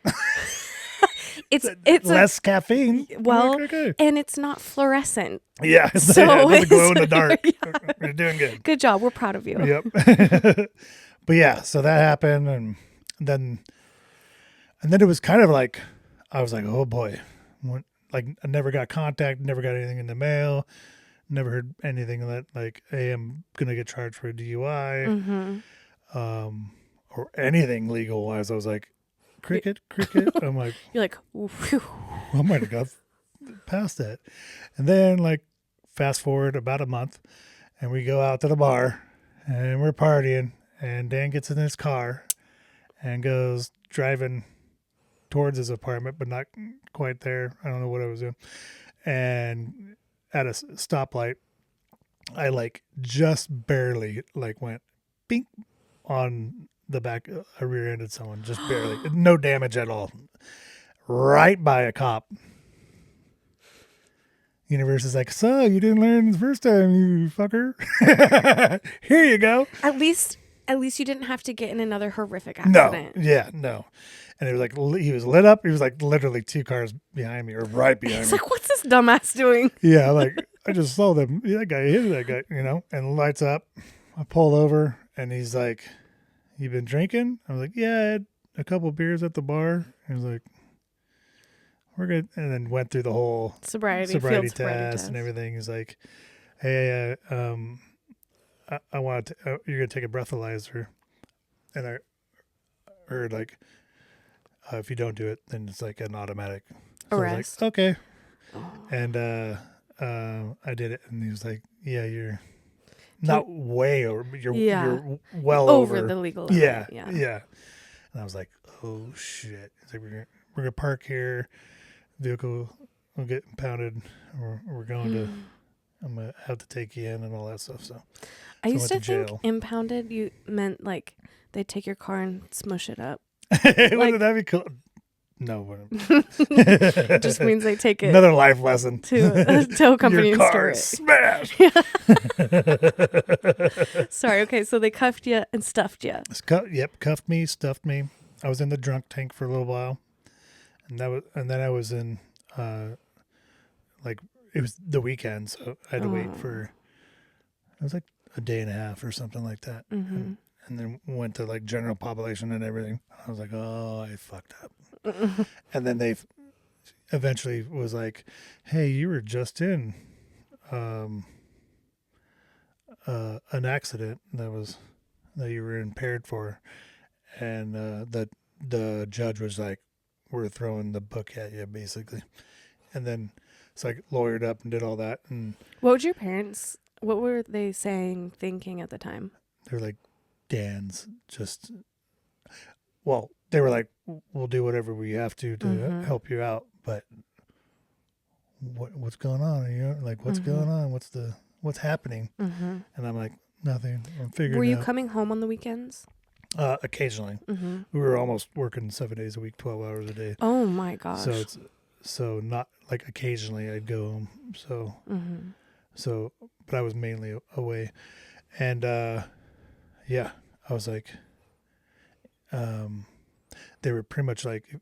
Speaker 1: It's
Speaker 2: less caffeine.
Speaker 1: Well, and it's not fluorescent.
Speaker 2: Yeah, it doesn't glow in the dark. Yeah. You're doing good.
Speaker 1: Good job. We're proud of you.
Speaker 2: Yep. But yeah, so that happened, and then it was kind of like I was like, oh boy, like I never got contact, never got anything in the mail, never heard anything that like, hey, I'm gonna get charged for a DUI, or anything legal wise. I was like, cricket. I'm like,
Speaker 1: you're like,
Speaker 2: I might have got past that. And then like fast forward about a month, and we go out to the bar and we're partying, and Dan gets in his car and goes driving towards his apartment, but not quite there. I don't know what I was doing. And at a stoplight, I like just barely like went bink on the back. I rear-ended someone, just barely. No damage at all. Right by a cop. Universe is like, so you didn't learn the first time, you fucker. Here you go.
Speaker 1: At least you didn't have to get in another horrific
Speaker 2: No,
Speaker 1: accident.
Speaker 2: yeah, no. And it was like he was lit up. He was like literally 2 cars behind me, or right behind
Speaker 1: It's
Speaker 2: me.
Speaker 1: like, what's this dumbass doing?
Speaker 2: Yeah, like I just saw them. That guy hit that guy, and lights up. I pull over, and he's like, "You been drinking?" I was like, "Yeah, I had a couple beers at the bar." He was like, "We're good," and then went through the whole
Speaker 1: Sobriety
Speaker 2: test and everything. He's like, "Hey, I want to. You're gonna take a breathalyzer," and I heard like, if you don't do it, then it's like an automatic
Speaker 1: arrest.
Speaker 2: I was like, okay. Oh. And I did it, and he was like, "Yeah, you're not way over. You're well
Speaker 1: over the legal limit."
Speaker 2: Yeah. And I was like, "Oh shit!" It's like we're gonna park here. Vehicle will get impounded. We're going to. I'm gonna have to take you in and all that stuff. So
Speaker 1: I used to think impounded you meant like they'd take your car and smush it up.
Speaker 2: Wouldn't that be cool? No,
Speaker 1: it just means they take it.
Speaker 2: Another life lesson
Speaker 1: to a tow company
Speaker 2: your
Speaker 1: and
Speaker 2: car
Speaker 1: store it.
Speaker 2: Smash.
Speaker 1: Sorry. Okay, so they cuffed you and stuffed you.
Speaker 2: Yep, cuffed me, stuffed me. I was in the drunk tank for a little while, and then I was in like it was the weekend, so I had to wait for. It was like a day and a half or something like that.
Speaker 1: Mm-hmm.
Speaker 2: And then went to like general population and everything. I was like, oh, I fucked up. And then they eventually was like, hey, you were just in an accident that you were impaired for. And the judge was like, we're throwing the book at you, basically. And then it's like lawyered up and did all that. And
Speaker 1: what were they thinking at the time?
Speaker 2: They were like, Dan's just, well, they were like, we'll do whatever we have to help you out, but what's going on? What's going on? What's happening?
Speaker 1: Mm-hmm.
Speaker 2: And I'm like, nothing. I'm figuring.
Speaker 1: Were you coming home on the weekends?
Speaker 2: Occasionally. Mm-hmm. We were almost working 7 days a week, 12 hours a day.
Speaker 1: Oh my gosh.
Speaker 2: So not like occasionally I'd go home. So, but I was mainly away, and yeah, I was like, they were pretty much like,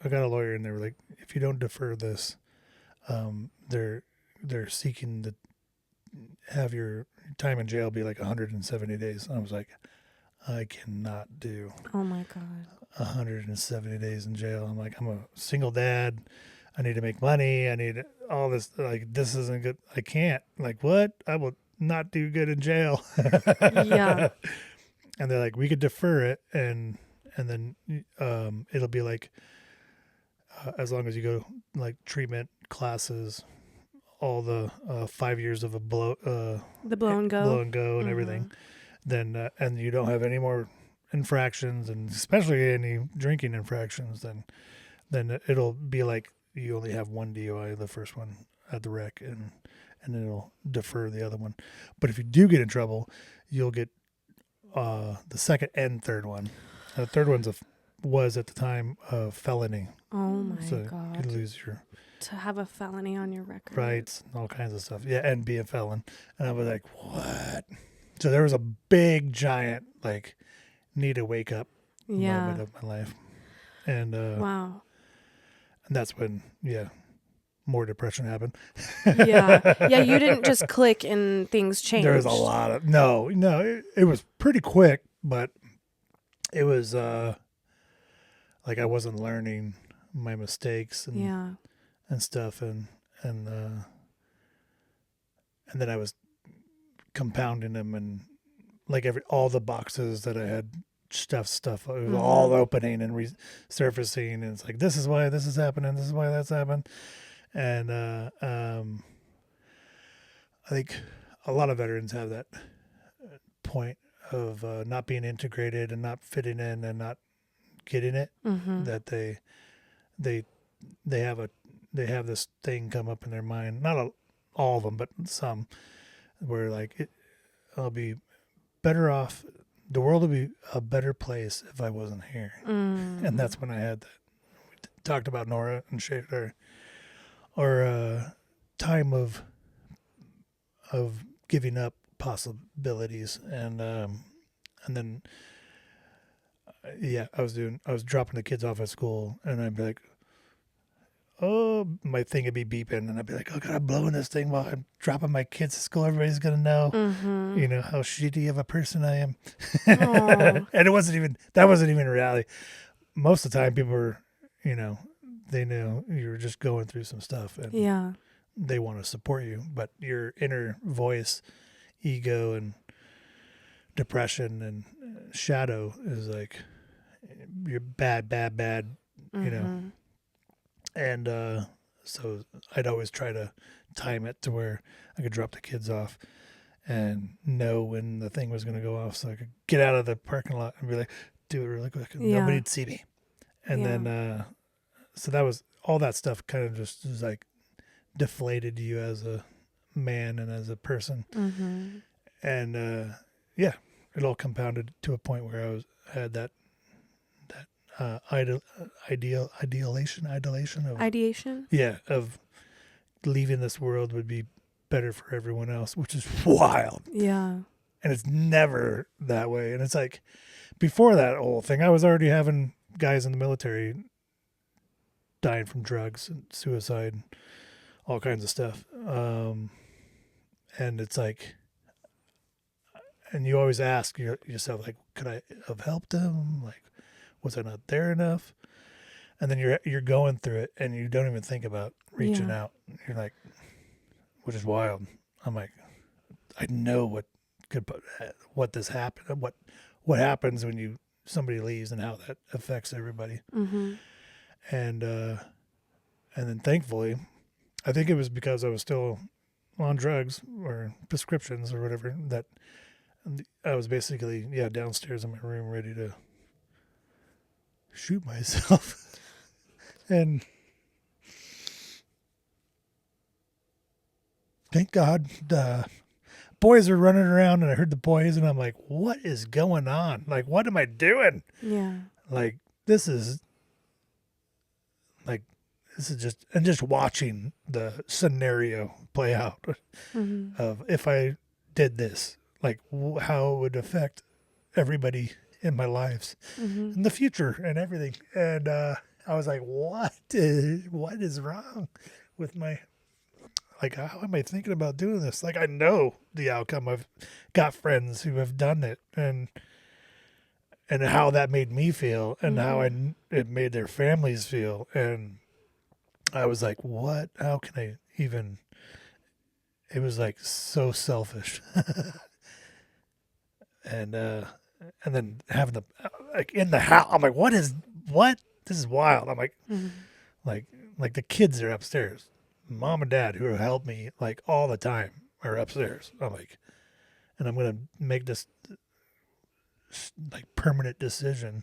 Speaker 2: I got a lawyer, and they were like, if you don't defer this, they're seeking to have your time in jail be like 170 days. And I was like, I cannot do.
Speaker 1: Oh my God.
Speaker 2: 170 days in jail. I'm like, I'm a single dad. I need to make money. I need all this. Like, this isn't good. I can't. Like, what? I will not do good in jail.
Speaker 1: Yeah.
Speaker 2: And they're like, we could defer it, and then it'll be like, as long as you go like treatment classes, all the 5 years of the blow and go and everything, then and you don't have any more infractions, and especially any drinking infractions, then it'll be like you only have one DUI, the first one at the wreck, and then it'll defer the other one. But if you do get in trouble, you'll get the second and third one. The third one's was at the time a felony.
Speaker 1: Oh my God!
Speaker 2: You lose your
Speaker 1: to have a felony on your record,
Speaker 2: rights, and all kinds of stuff. Yeah, and be a felon. And I was like, what? So there was a big, giant, like, need to wake up moment of my life, and
Speaker 1: wow.
Speaker 2: And that's when, more depression happened.
Speaker 1: Yeah. You didn't just click and things changed.
Speaker 2: There was a lot of no. It was pretty quick, but it was like I wasn't learning my mistakes and stuff, and then I was compounding them, and like all the boxes that I had stuff it was all opening and resurfacing, and it's like, this is why this is happening, this is why that's happened. And I think a lot of veterans have that point of not being integrated and not fitting in and not getting it.
Speaker 1: Mm-hmm.
Speaker 2: That they they have a they have this thing come up in their mind. Not all of them, but some, where like I'll be better off. The world would be a better place if I wasn't here. And
Speaker 1: Mm.
Speaker 2: that's when I had that. We talked about Nora and Shay, or time of giving up possibilities, and then yeah, I was dropping the kids off at school, and I'd be like, oh, my thing would be beeping, and I'd be like, oh god, I'm blowing this thing while I'm dropping my kids to school. Everybody's gonna know,
Speaker 1: Mm-hmm.
Speaker 2: you know, how shitty of a person I am.
Speaker 1: Oh.
Speaker 2: And that wasn't even reality. Most of the time, people were, you know, they knew you were just going through some stuff, and
Speaker 1: Yeah.
Speaker 2: they want to support you, but your inner voice, ego, and depression and shadow is like, you're bad, bad, bad, you know.
Speaker 1: Mm-hmm.
Speaker 2: And so I'd always try to time it to where I could drop the kids off and know when the thing was going to go off, so I could get out of the parking lot and be like, do it really quick, and
Speaker 1: Yeah.
Speaker 2: nobody'd see me. And
Speaker 1: Yeah.
Speaker 2: then so that was all that stuff. Kind of just was like deflated you as a man and as a person.
Speaker 1: Mm-hmm.
Speaker 2: And yeah, it all compounded to a point where had that idolation of,
Speaker 1: Ideation.
Speaker 2: yeah, of leaving this world would be better for everyone else, which is wild.
Speaker 1: Yeah.
Speaker 2: And it's never that way. And it's like, before that whole thing, I was already having guys in the military dying from drugs and suicide and all kinds of stuff. And it's like, and you always ask yourself, like, could I have helped him? Like, was I not there enough? And then you're going through it, and you don't even think about reaching
Speaker 1: Yeah.
Speaker 2: out. You're like, which is wild. I'm like, I know what this happened, what happens when somebody leaves, and how that affects everybody.
Speaker 1: Mm-hmm.
Speaker 2: And then thankfully, I think it was because I was still on drugs or prescriptions or whatever, that I was basically, downstairs in my room ready to shoot myself. And thank God, boys are running around, and I heard the boys, and I'm like, what is going on? Like, what am I doing?
Speaker 1: Yeah.
Speaker 2: Like, this is just watching the scenario play out
Speaker 1: Mm-hmm.
Speaker 2: of, if I did this, like, how it would affect everybody in my lives
Speaker 1: Mm-hmm.
Speaker 2: in the future and everything. And I was like, what is wrong with my, like, how am I thinking about doing this? Like, I know the outcome. I've got friends who have done it, and how that made me feel, and how it made their families feel. And I was like, what? How can I even? It was like so selfish. And then having the, like, in the house, I'm like, what? This is wild. I'm like,
Speaker 1: Mm-hmm.
Speaker 2: like the kids are upstairs. Mom and dad, who have helped me like all the time, are upstairs. I'm like, and I'm gonna make this like permanent decision.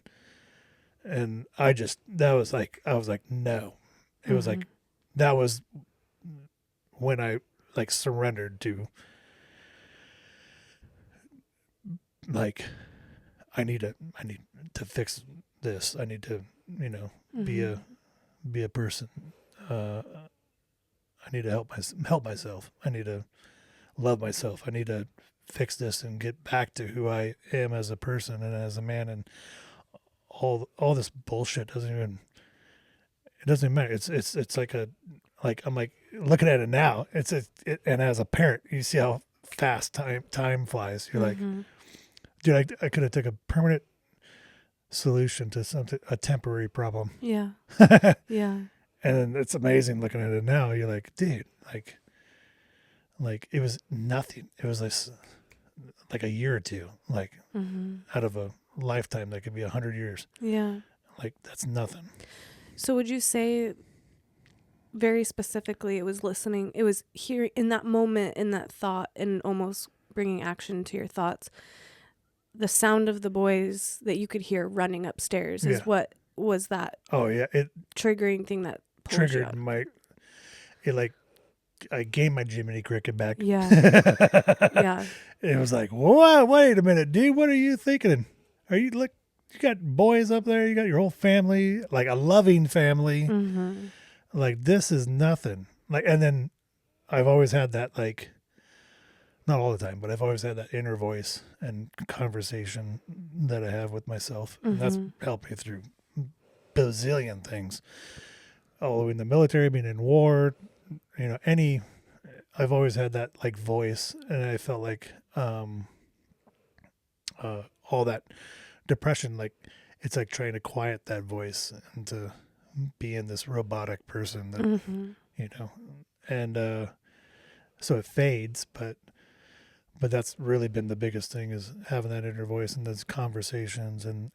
Speaker 2: And I was like, no. It was
Speaker 1: Mm-hmm.
Speaker 2: like, that was when I like surrendered to, like, I need to fix this. I need to, be
Speaker 1: Mm-hmm.
Speaker 2: a person. I need to help myself. I need to love myself. I need to fix this and get back to who I am as a person and as a man. And all this bullshit doesn't matter. It's like I'm like looking at it now. And as a parent, you see how fast time flies. You're like,
Speaker 1: Mm-hmm.
Speaker 2: dude, I could have took a permanent solution to a temporary problem.
Speaker 1: Yeah. Yeah.
Speaker 2: And it's amazing looking at it now. You're like, dude, like it was nothing. It was like a year or two, like,
Speaker 1: Mm-hmm.
Speaker 2: out of a lifetime that could be 100 years.
Speaker 1: Yeah.
Speaker 2: Like, that's nothing.
Speaker 1: So would you say very specifically, it was listening. It was hearing in that moment, in that thought, and almost bringing action to your thoughts. The sound of the boys that you could hear running upstairs
Speaker 2: Yeah.
Speaker 1: is what was that
Speaker 2: Oh yeah. It
Speaker 1: triggering thing that pulled you
Speaker 2: triggered
Speaker 1: out.
Speaker 2: my. It like I gained my Jiminy Cricket back.
Speaker 1: Yeah.
Speaker 2: It
Speaker 1: Yeah.
Speaker 2: was like, what? Wait a minute, dude. What are you thinking? Are you like? You got boys up there. You got your whole family, like a loving family.
Speaker 1: Mm-hmm.
Speaker 2: Like this is nothing. Like, and then I've always had that like, not all the time, but I've always had that inner voice and conversation that I have with myself, and that's
Speaker 1: Mm-hmm.
Speaker 2: helped me through bazillion things. All in the military, being in war, any. I've always had that like voice, and I felt like all that depression, like it's like trying to quiet that voice and to be in this robotic person that
Speaker 1: Mm-hmm.
Speaker 2: you know, and so it fades, but that's really been the biggest thing is having that inner voice and those conversations and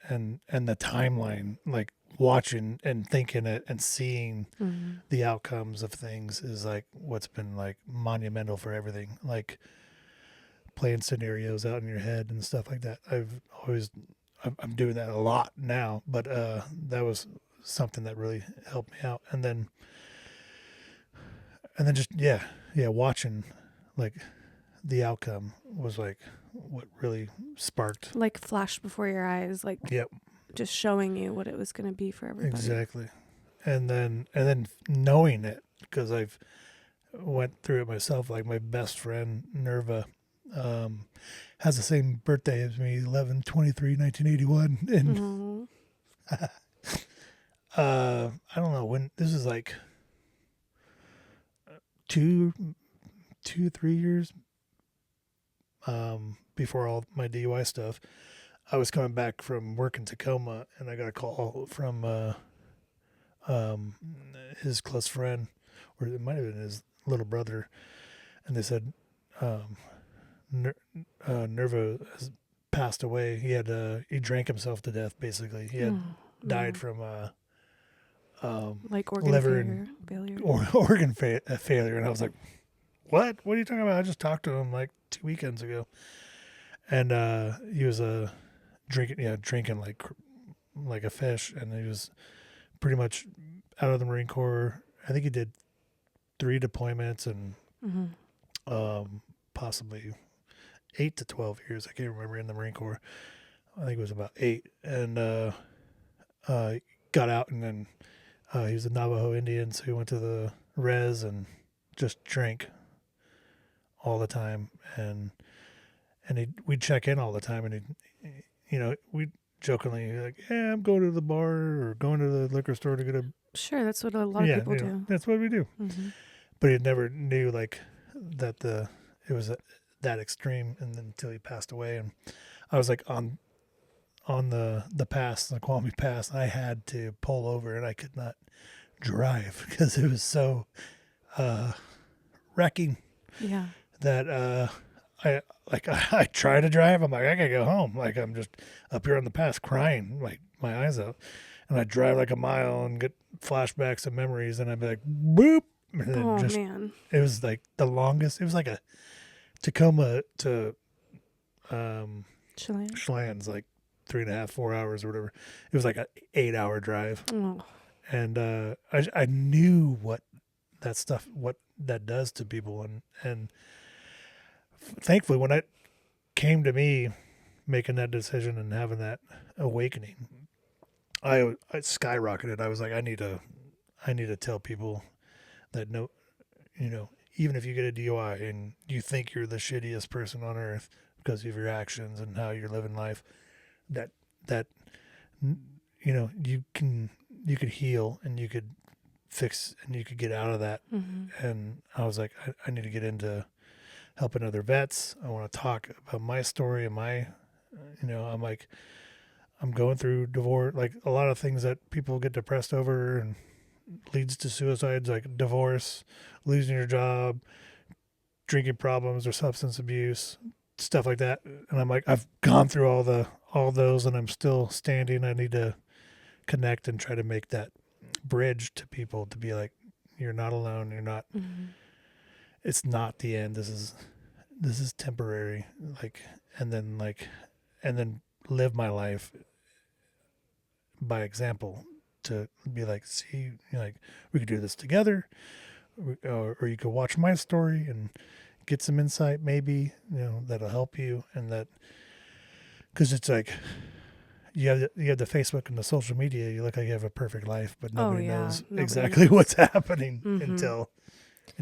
Speaker 2: the timeline, like watching and thinking it and seeing
Speaker 1: Mm-hmm.
Speaker 2: the outcomes of things is like what's been like monumental for everything, like playing scenarios out in your head and stuff like that. I'm doing that a lot now, but that was something that really helped me out. And then just yeah, watching like the outcome was like what really sparked.
Speaker 1: Like flashed before your eyes, like
Speaker 2: Yep,
Speaker 1: just showing you what it was going to be for everybody.
Speaker 2: exactly. And then knowing it because I've went through it myself. Like my best friend Nerva has the same birthday as me, 11/23/1981, and
Speaker 1: Mm-hmm.
Speaker 2: I don't know when this is like two 3 years before all my DUI stuff. I was coming back from work in Tacoma, and I got a call from um, his close friend, or it might have been his little brother, and they said Nervo has passed away. He drank himself to death. Basically, he had
Speaker 1: Oh,
Speaker 2: died
Speaker 1: man.
Speaker 2: from
Speaker 1: Like organ
Speaker 2: liver and
Speaker 1: failure.
Speaker 2: organ failure, and I was like, "What? What are you talking about?" I just talked to him like 2 weekends ago, and he was drinking like a fish, and he was pretty much out of the Marine Corps. I think he did 3 deployments and
Speaker 1: Mm-hmm.
Speaker 2: possibly 8 to 12 years. I can't remember in the Marine Corps. I think it was about 8, and got out, and then he was a Navajo Indian, so he went to the res and just drank all the time, and we'd check in all the time, and we'd jokingly like, "Yeah, I'm going to the bar or going to the liquor store to get a
Speaker 1: Sure, that's what a lot of
Speaker 2: yeah,
Speaker 1: people do.
Speaker 2: that's what we do."
Speaker 1: Mm-hmm.
Speaker 2: But he never knew like that it was that extreme, and then until he passed away, and I was like on the pass, the Kwame Pass, I had to pull over, and I could not drive because it was so wrecking
Speaker 1: Yeah.
Speaker 2: that I try to drive. I'm like, I gotta go home. Like I'm just up here on the pass crying, like my eyes out, and I drive like a mile and get flashbacks of memories, and I'd be like, boop, and then
Speaker 1: Oh,
Speaker 2: just
Speaker 1: man.
Speaker 2: it was like the longest. It was like a Tacoma to
Speaker 1: Chilean.
Speaker 2: Chelan's like 3.5, 4 hours or whatever. It was like an 8 hour drive,
Speaker 1: Oh.
Speaker 2: and I knew what that does to people, and thankfully when it came to me making that decision and having that awakening, I skyrocketed. I was like, I need to tell people that no, even if you get a DUI and you think you're the shittiest person on earth because of your actions and how you're living life, that you could heal and you could fix and you could get out of that.
Speaker 1: Mm-hmm.
Speaker 2: And I was like, I need to get into helping other vets. I want to talk about my story and I'm like, I'm going through divorce, like a lot of things that people get depressed over and leads to suicides, like divorce, losing your job, drinking problems or substance abuse, stuff like that. And I'm like, I've gone through all those and I'm still standing. I need to connect and try to make that bridge to people to be like, You're not alone. You're not. It's not the end. This is temporary. Like, and then live my life by example. To be like, see, like we could do this together, or you could watch my story and get some insight, maybe that'll help you, and that because it's like you have the Facebook and the social media. You look like you have a perfect life, but nobody knows exactly what's happening until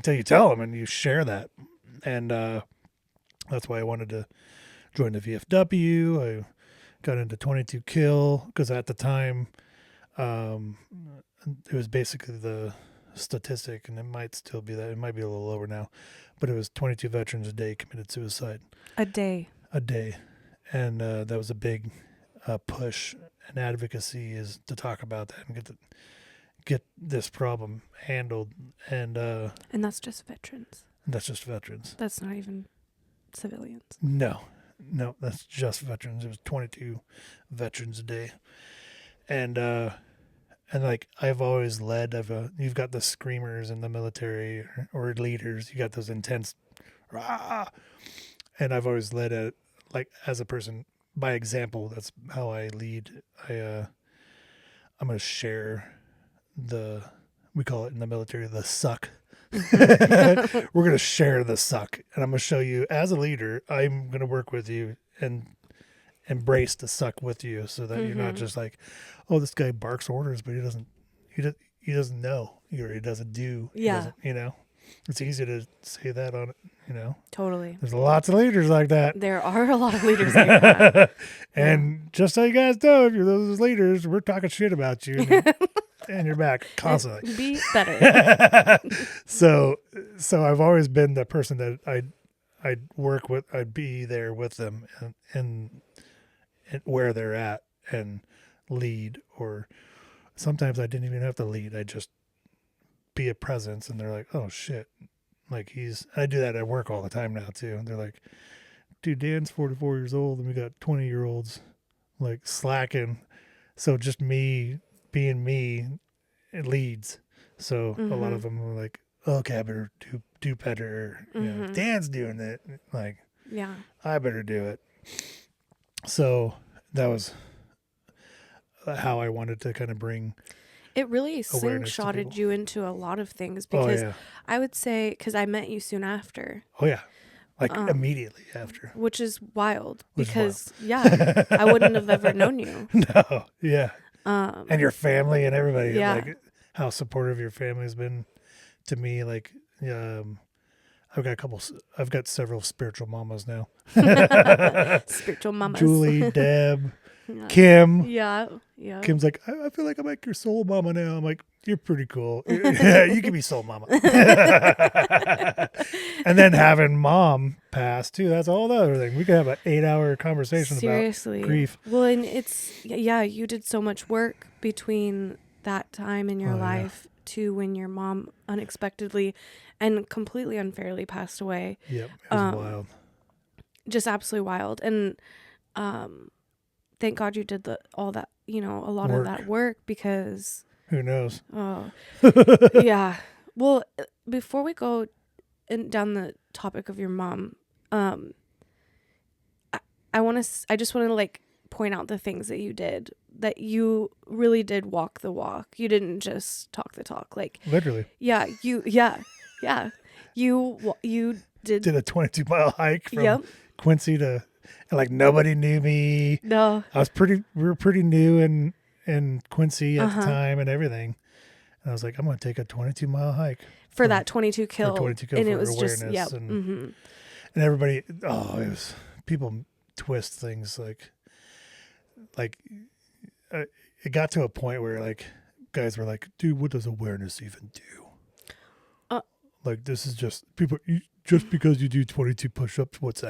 Speaker 2: you tell them and you share that. And that's why I wanted to join the VFW. I got into 22 Kill because at the time, it was basically the statistic, and it might still be that. It might be a little lower now, but it was 22 veterans a day committed suicide.
Speaker 1: A day.
Speaker 2: And that was a big push and advocacy is to talk about that and get this problem handled. And
Speaker 1: that's just veterans.
Speaker 2: That's
Speaker 1: not even civilians.
Speaker 2: No, that's just veterans. It was 22 veterans a day. And like I've always led. You've got the screamers in the military or leaders. You got those intense, rah! And I've always led like as a person by example. That's how I lead. I'm gonna share we call it in the military the suck. We're gonna share the suck, and I'm gonna show you as a leader. I'm gonna work with you and embrace the suck with you, so that you're not just like, oh, this guy barks orders, but he doesn't know, or he doesn't do.
Speaker 1: Yeah.
Speaker 2: It's easy to say that on it.
Speaker 1: Totally.
Speaker 2: There's lots of leaders like that.
Speaker 1: There are a lot of leaders like that.
Speaker 2: And just so you guys know, if you're those leaders, we're talking shit about you and your back constantly.
Speaker 1: Be better.
Speaker 2: So I've always been the person that I'd work with. I'd be there with them and where they're at and lead. Or sometimes I didn't even have to lead. I just be a presence, and they're like, oh shit. Like I do that at work all the time now too. And they're like, dude, Dan's 44 years old and we got 20-year-olds like slacking. So just me being me, it leads. So a lot of them were like, okay, I better do better. Dan's doing it. Like,
Speaker 1: yeah,
Speaker 2: I better do it. So that was how I wanted to kind of bring.
Speaker 1: It really slingshotted you into a lot of things because I would say, because I met you soon after.
Speaker 2: Oh, yeah. Like immediately after.
Speaker 1: Which is wild because, I wouldn't have ever known you.
Speaker 2: No, yeah. And your family and everybody.
Speaker 1: Yeah.
Speaker 2: Like how supportive your family's been to me. Like, I've got several spiritual mamas now.
Speaker 1: Spiritual mamas.
Speaker 2: Julie, Deb, Kim.
Speaker 1: Yeah.
Speaker 2: Kim's like, I feel like I'm like your soul mama now. I'm like, you're pretty cool. Yeah, you can be soul mama. And then having mom pass too. That's a whole other thing. We could have an 8-hour conversation about grief.
Speaker 1: Well, and you did so much work between that time in your life to when your mom unexpectedly and completely unfairly passed away.
Speaker 2: Yep, it was wild.
Speaker 1: Just absolutely wild. And thank God you did all that, a lot of that work, because
Speaker 2: who knows?
Speaker 1: Oh, yeah. Well, before we go down the topic of your mom, I just want to like point out the things that you did, that you really did walk the walk. You didn't just talk the talk, like
Speaker 2: literally.
Speaker 1: Yeah. You did
Speaker 2: a 22-mile hike from Quincy to, and like nobody knew me.
Speaker 1: No,
Speaker 2: we were pretty new in Quincy at the time and everything. And I was like, I'm going to take a 22-mile hike
Speaker 1: for that 22 kill.
Speaker 2: For 22 kill, and it was awareness.
Speaker 1: Just,
Speaker 2: and everybody, it was, people twist things like it got to a point where like guys were like, dude, what does awareness even do? Like, this is just people, just because you do 22 push-ups, is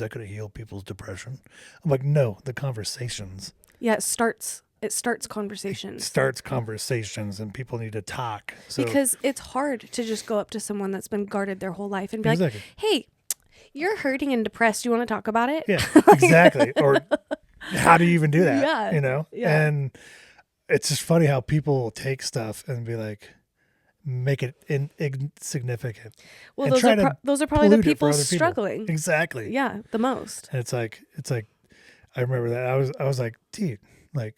Speaker 2: that gonna heal people's depression? I'm like, no, the conversations.
Speaker 1: Yeah, it starts conversations.
Speaker 2: It starts conversations, and people need to talk.
Speaker 1: Because it's hard to just go up to someone that's been guarded their whole life and be like, hey, you're hurting and depressed. You want to talk about it?
Speaker 2: Yeah, exactly. Or how do you even do that?
Speaker 1: Yeah.
Speaker 2: Yeah. And it's just funny how people take stuff and be like, make it insignificant
Speaker 1: Well,
Speaker 2: and try to
Speaker 1: those are probably the
Speaker 2: pollute it for
Speaker 1: people
Speaker 2: other people.
Speaker 1: struggling.
Speaker 2: Exactly.
Speaker 1: Yeah, the most.
Speaker 2: And it's like I remember that I was like, dude, like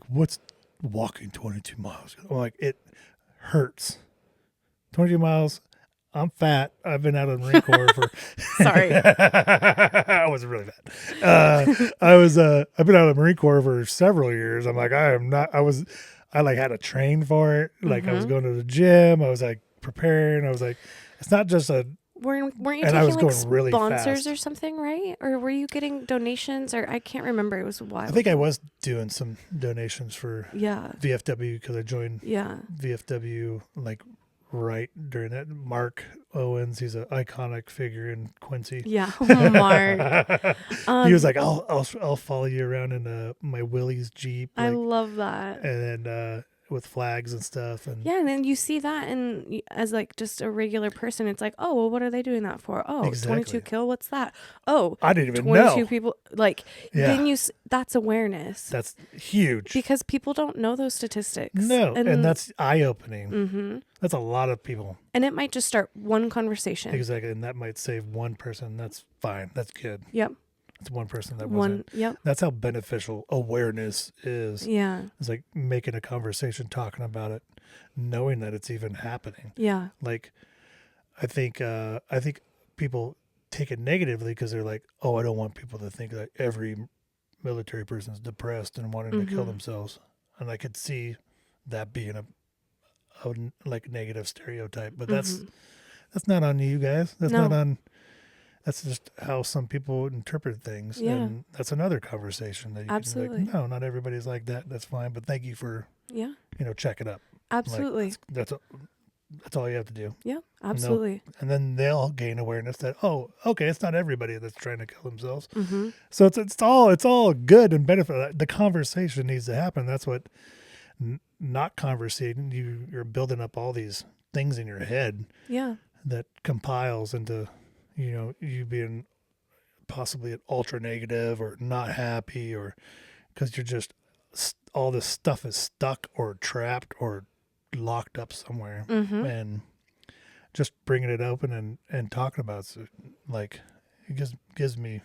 Speaker 2: what's walking 22 miles? I'm like, it hurts. 22 miles. I'm fat. I've been out of the Marine Corps for.
Speaker 1: Sorry.
Speaker 2: I was really bad. I've been out of the Marine Corps for several years. I'm like, I am not. I like had to train for it. Like I was
Speaker 1: Mm-hmm.
Speaker 2: going to the gym. I was like preparing. I was like, it's not just a.
Speaker 1: Weren't you
Speaker 2: And I
Speaker 1: taking
Speaker 2: was
Speaker 1: like
Speaker 2: going really
Speaker 1: sponsors
Speaker 2: fast.
Speaker 1: or something, right? Or were you getting donations? Or I can't remember. It was a while
Speaker 2: I think I
Speaker 1: ago.
Speaker 2: was doing some donations for
Speaker 1: Yeah.
Speaker 2: VFW because I joined
Speaker 1: Yeah.
Speaker 2: VFW like right during that. Mark Owens, he's an iconic figure in Quincy.
Speaker 1: Yeah. Mark.
Speaker 2: He was
Speaker 1: Um,
Speaker 2: like, I'll follow you around in my Willie's Jeep,
Speaker 1: I
Speaker 2: like,
Speaker 1: love that.
Speaker 2: and then with flags and stuff, and
Speaker 1: Yeah, and then you see that, and as like just a regular person, it's like, oh, well, what are they doing that for? Oh, 22
Speaker 2: exactly.
Speaker 1: kill, what's that? Oh,
Speaker 2: I didn't even
Speaker 1: 22
Speaker 2: know.
Speaker 1: people. Like,
Speaker 2: Yeah,
Speaker 1: that's awareness
Speaker 2: that's huge.
Speaker 1: because people don't know those statistics.
Speaker 2: No, and
Speaker 1: And,
Speaker 2: that's eye opening.
Speaker 1: mm-hmm.
Speaker 2: That's a lot of people.
Speaker 1: And it might just start one conversation.
Speaker 2: Exactly, and that might save one person. That's fine. That's good.
Speaker 1: Yep.
Speaker 2: It's one person that
Speaker 1: One,
Speaker 2: wasn't.
Speaker 1: yep.
Speaker 2: That's how beneficial awareness is.
Speaker 1: Yeah.
Speaker 2: It's like making a conversation, talking about it, knowing that it's even happening.
Speaker 1: Yeah.
Speaker 2: Like, I think people take it negatively because they're like, oh, I don't want people to think that every military person is depressed and wanting to kill
Speaker 1: Mm-hmm.
Speaker 2: themselves. And I could see that being a like negative stereotype, but
Speaker 1: Mm-hmm.
Speaker 2: that's not on you guys. That's
Speaker 1: No.
Speaker 2: not on. That's just how some people interpret things,
Speaker 1: Yeah.
Speaker 2: and that's another conversation that you
Speaker 1: Absolutely.
Speaker 2: can like. No, not everybody's like that. That's fine, but thank you for
Speaker 1: Yeah.
Speaker 2: checking up.
Speaker 1: Absolutely.
Speaker 2: Like that's all you have to do.
Speaker 1: Yeah. Absolutely.
Speaker 2: And then they'll gain awareness that, oh, okay, it's not everybody that's trying to kill themselves.
Speaker 1: Mm-hmm.
Speaker 2: So it's all good and benefit. The conversation needs to happen. That's what not conversating. You're building up all these things in your head
Speaker 1: Yeah.
Speaker 2: that compiles into you being possibly an ultra negative or not happy, or because you're just all this stuff is stuck or trapped or locked up somewhere,
Speaker 1: Mm-hmm.
Speaker 2: and just bringing it open and talking about it, like it gives me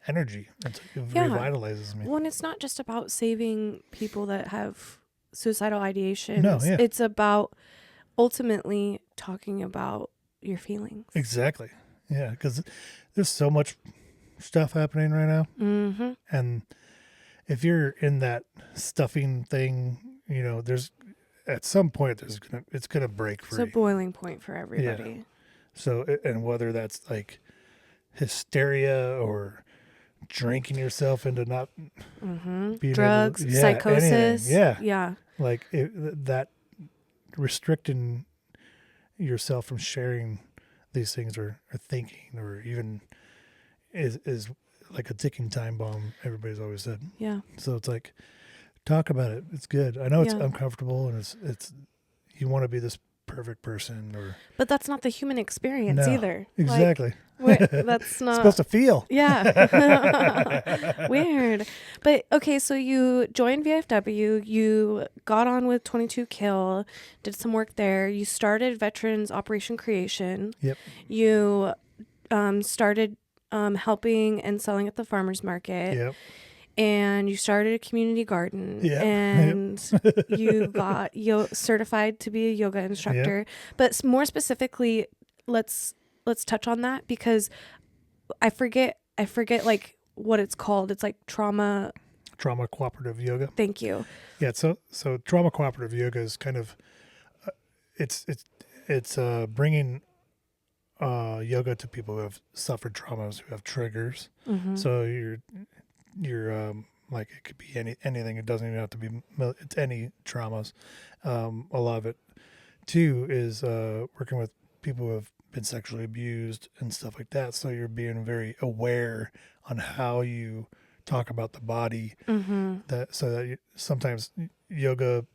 Speaker 2: energy. It
Speaker 1: Yeah.
Speaker 2: revitalizes me.
Speaker 1: Well, and it's not just about saving people that have suicidal ideations.
Speaker 2: No, yeah.
Speaker 1: It's about ultimately talking about your feelings.
Speaker 2: Exactly. Yeah, because there's so much stuff happening right now,
Speaker 1: Mm-hmm.
Speaker 2: and if you're in that stuffing thing, there's at some point it's gonna break
Speaker 1: It's a
Speaker 2: free.
Speaker 1: boiling point for everybody.
Speaker 2: So, and whether that's like hysteria or drinking yourself into not
Speaker 1: Mm-hmm.
Speaker 2: being
Speaker 1: Drugs,
Speaker 2: able to,
Speaker 1: psychosis.
Speaker 2: anything. Yeah,
Speaker 1: Yeah.
Speaker 2: like that restricting yourself from sharing these things or thinking or even is like a ticking time bomb. Everybody's always said.
Speaker 1: Yeah.
Speaker 2: So it's like, talk about it. It's good. I know it's
Speaker 1: Yeah.
Speaker 2: uncomfortable and it's you want to be this perfect person or
Speaker 1: But that's not the human experience
Speaker 2: no,
Speaker 1: either.
Speaker 2: exactly.
Speaker 1: Like, that's
Speaker 2: It's
Speaker 1: not.
Speaker 2: supposed to feel.
Speaker 1: Yeah. Weird. But okay, so you joined VFW, you got on with 22 Kill, did some work there. You started Veterans Operation Creation.
Speaker 2: Yep.
Speaker 1: You started helping and selling at the farmers market.
Speaker 2: Yep.
Speaker 1: And you started a community garden.
Speaker 2: Yep.
Speaker 1: And you got certified to be a yoga instructor. But more specifically, let's touch on that because I forget like what it's called. It's like trauma
Speaker 2: Cooperative yoga.
Speaker 1: Thank you.
Speaker 2: Yeah. So trauma cooperative yoga is kind of it's bringing yoga to people who have suffered traumas, who have triggers.
Speaker 1: Mm-hmm.
Speaker 2: So you're like it could be anything. It doesn't even have to be it's any traumas. A lot of it too is working with people who have been sexually abused and stuff like that. So you're being very aware on how you talk about the body.
Speaker 1: Mm-hmm.
Speaker 2: Sometimes yoga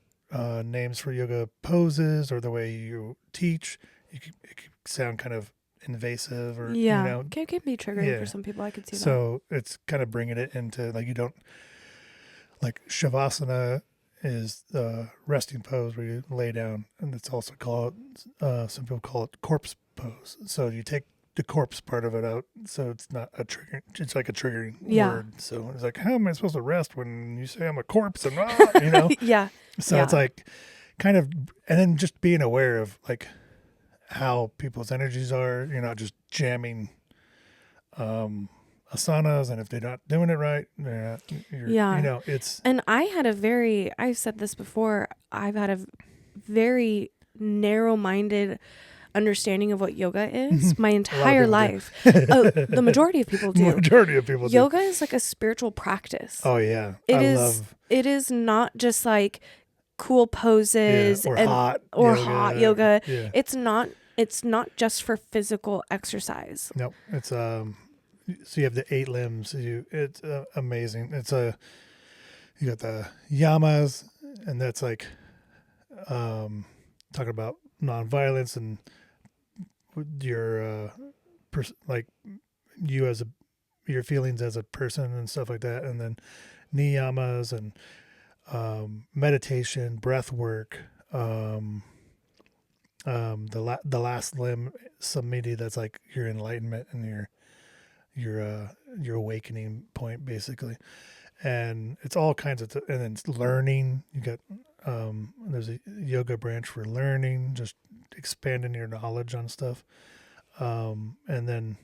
Speaker 2: names for yoga poses or the way you teach, it could sound kind of invasive or
Speaker 1: Yeah. It can be triggering
Speaker 2: Yeah.
Speaker 1: for some people. I could see that.
Speaker 2: so it's kind of bringing it into like you don't like shavasana is the resting pose where you lay down, and it's also called, some people call it corpse pose. So you take the corpse part of it out, so it's not a trigger. It's like a triggering
Speaker 1: Yeah.
Speaker 2: word. So it's like, how am I supposed to rest when you say I'm a corpse and
Speaker 1: Yeah.
Speaker 2: So it's like kind of, and then just being aware of like how people's energies are. You're not just jamming asanas, and if they're not doing it right,
Speaker 1: Yeah.
Speaker 2: it's
Speaker 1: And I've said this before, I've had a very narrow-minded understanding of what yoga is my entire life. The majority of people do.
Speaker 2: Majority of people do.
Speaker 1: Yoga is like a spiritual practice.
Speaker 2: Oh yeah,
Speaker 1: It is not just like cool poses
Speaker 2: or
Speaker 1: and
Speaker 2: hot
Speaker 1: hot yoga.
Speaker 2: Yeah.
Speaker 1: It's not just for physical exercise.
Speaker 2: Nope. It's so you have the 8 limbs. It's amazing. You got the yamas, and that's like talking about nonviolence and your like you as your feelings as a person and stuff like that, and then niyamas and meditation, breath work, the last limb samiti, that's like your enlightenment and your awakening point basically. And it's all kinds of and then it's learning. You got there's a yoga branch for learning, just expanding your knowledge on stuff. And then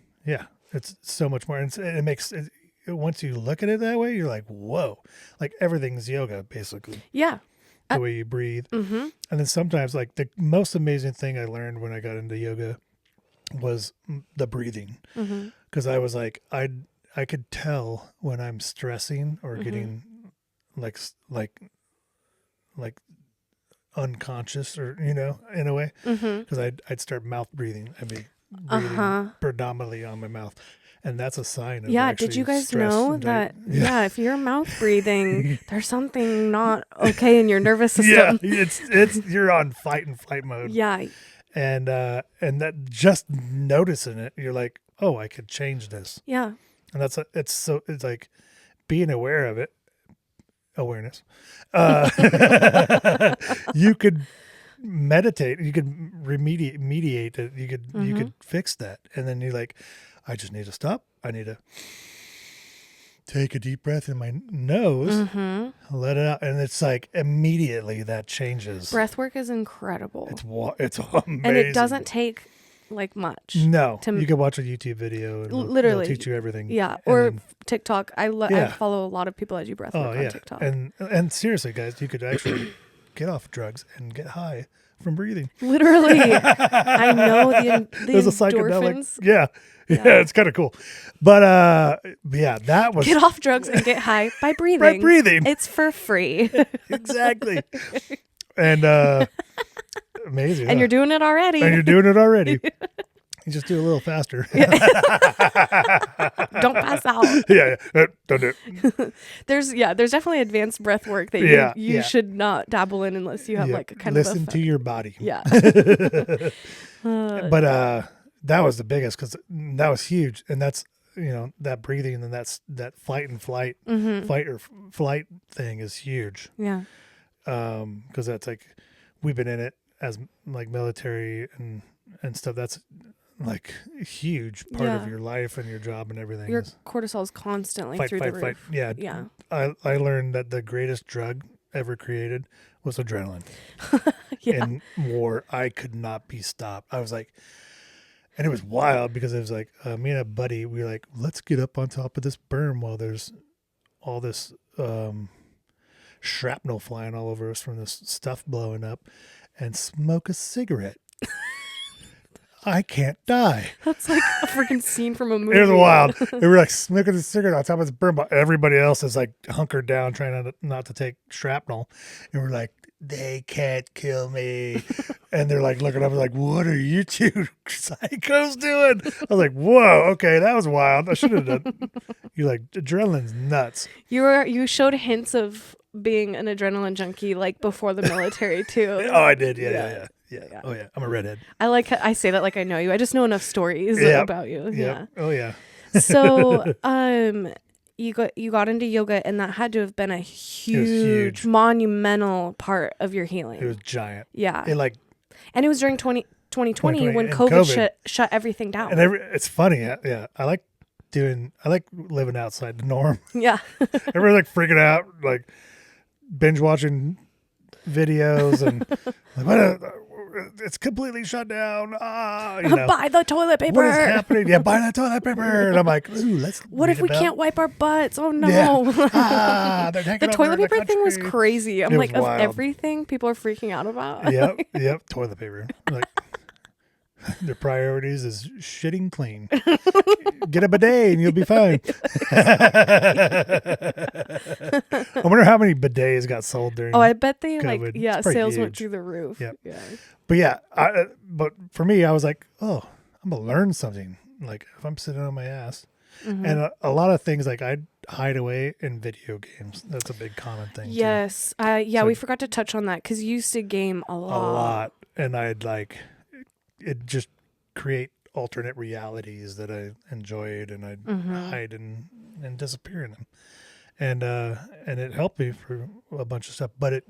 Speaker 2: it's so much more, and it makes it, once you look at it that way, you're like, whoa, like everything's yoga basically.
Speaker 1: Yeah.
Speaker 2: The way you breathe.
Speaker 1: Mm-hmm.
Speaker 2: And then sometimes, like, the most amazing thing I learned when I got into yoga was the breathing. Because I was like, I could tell when I'm stressing or getting like unconscious, or in a way, because I'd start mouth breathing. I'd be breathing predominantly on my mouth. And that's a sign of
Speaker 1: Did you guys know that?
Speaker 2: Yeah,
Speaker 1: if you're mouth breathing, there's something not okay in your nervous system.
Speaker 2: Yeah, it's you're on fight and flight mode.
Speaker 1: Yeah,
Speaker 2: and that, just noticing it, you're like, oh, I could change this.
Speaker 1: Yeah,
Speaker 2: and it's like being aware of it, awareness. You could meditate, you could mediate it, you could fix that, and then you're like, I just need to stop. I need to take a deep breath in my nose, let it out, and it's like immediately that changes.
Speaker 1: Breath work is incredible.
Speaker 2: It's amazing,
Speaker 1: and it doesn't take like much.
Speaker 2: No, you can watch a YouTube video and
Speaker 1: literally
Speaker 2: they'll teach you everything.
Speaker 1: Yeah, or TikTok. I follow a lot of people that do breath work on TikTok.
Speaker 2: And seriously, guys, you could actually get off drugs and get high from breathing.
Speaker 1: Literally, I know the
Speaker 2: There's a
Speaker 1: endorphins.
Speaker 2: psychedelic. Yeah, it's kind of cool. But that was,
Speaker 1: get off drugs and get high by breathing. It's for free.
Speaker 2: Exactly. And amazing.
Speaker 1: And you're doing it already.
Speaker 2: You just do a little faster.
Speaker 1: Don't pass out.
Speaker 2: Yeah. Don't do it.
Speaker 1: There's definitely advanced breath work that you should not dabble in unless you have like a kind
Speaker 2: listen
Speaker 1: of
Speaker 2: to your body.
Speaker 1: Yeah.
Speaker 2: But that was the biggest, because that was huge, and that's that breathing, and that's that fight or flight thing is huge.
Speaker 1: Yeah.
Speaker 2: Because that's like, we've been in it as like military and stuff. That's like a huge part of your life and your job and everything.
Speaker 1: Your cortisol is constantly through the roof.
Speaker 2: Yeah.
Speaker 1: Yeah.
Speaker 2: I learned that the greatest drug ever created was adrenaline. In war, I could not be stopped. I was like, and it was wild, because it was like, me and a buddy, we were like, let's get up on top of this berm while there's all this shrapnel flying all over us from this stuff blowing up, and smoke a cigarette. I can't die.
Speaker 1: That's like a freaking scene from a movie.
Speaker 2: It was wild. They were like smoking a cigarette on top of this berm, but everybody else is like hunkered down, trying not to take shrapnel. And we're like, they can't kill me. And they're like looking up, like, what are you two psychos doing? I was like, whoa, okay, that was wild. I should have done. You're like, adrenaline's nuts.
Speaker 1: You showed hints of being an adrenaline junkie like before the military too.
Speaker 2: Oh, I did. Yeah. Oh yeah, I'm a redhead.
Speaker 1: I say that like I know you. I just know enough stories about you.
Speaker 2: Yeah. Oh yeah.
Speaker 1: So, you got into yoga, and that had to have been a
Speaker 2: It was
Speaker 1: huge,
Speaker 2: huge.
Speaker 1: monumental part of your healing.
Speaker 2: It was giant.
Speaker 1: Yeah.
Speaker 2: It like
Speaker 1: And it was during 2020 when
Speaker 2: and
Speaker 1: COVID shut everything down.
Speaker 2: and it's funny. Yeah, I like living outside the norm.
Speaker 1: Yeah.
Speaker 2: Everybody's like freaking out, like binge watching videos and like, it's completely shut down.
Speaker 1: Buy the toilet paper.
Speaker 2: What is happening? Yeah, buy that toilet paper. And I'm like, ooh, let's.
Speaker 1: What if we can't wipe our butts? Oh no.
Speaker 2: Yeah. They're taking
Speaker 1: The
Speaker 2: over
Speaker 1: toilet paper thing was
Speaker 2: country.
Speaker 1: crazy. I'm
Speaker 2: It
Speaker 1: like,
Speaker 2: was
Speaker 1: of
Speaker 2: wild.
Speaker 1: everything people are freaking out about.
Speaker 2: Yep, toilet paper. Like their priorities is shitting clean. Get a bidet and you'll be fine. I wonder how many bidets got sold during.
Speaker 1: Oh, I bet they
Speaker 2: COVID. It's pretty
Speaker 1: sales went
Speaker 2: huge.
Speaker 1: through the roof.
Speaker 2: Yep.
Speaker 1: Yeah.
Speaker 2: But yeah, but for me, I was like, oh, I'm gonna learn something. Like if I'm sitting on my ass, and a lot of things like I'd hide away in video games. That's a big common thing.
Speaker 1: Yes.
Speaker 2: So
Speaker 1: we forgot to touch on that because you used to game a
Speaker 2: a
Speaker 1: lot.
Speaker 2: lot, and I'd like it just create alternate realities that I enjoyed, and I'd hide and disappear in them, and it helped me for a bunch of stuff. But it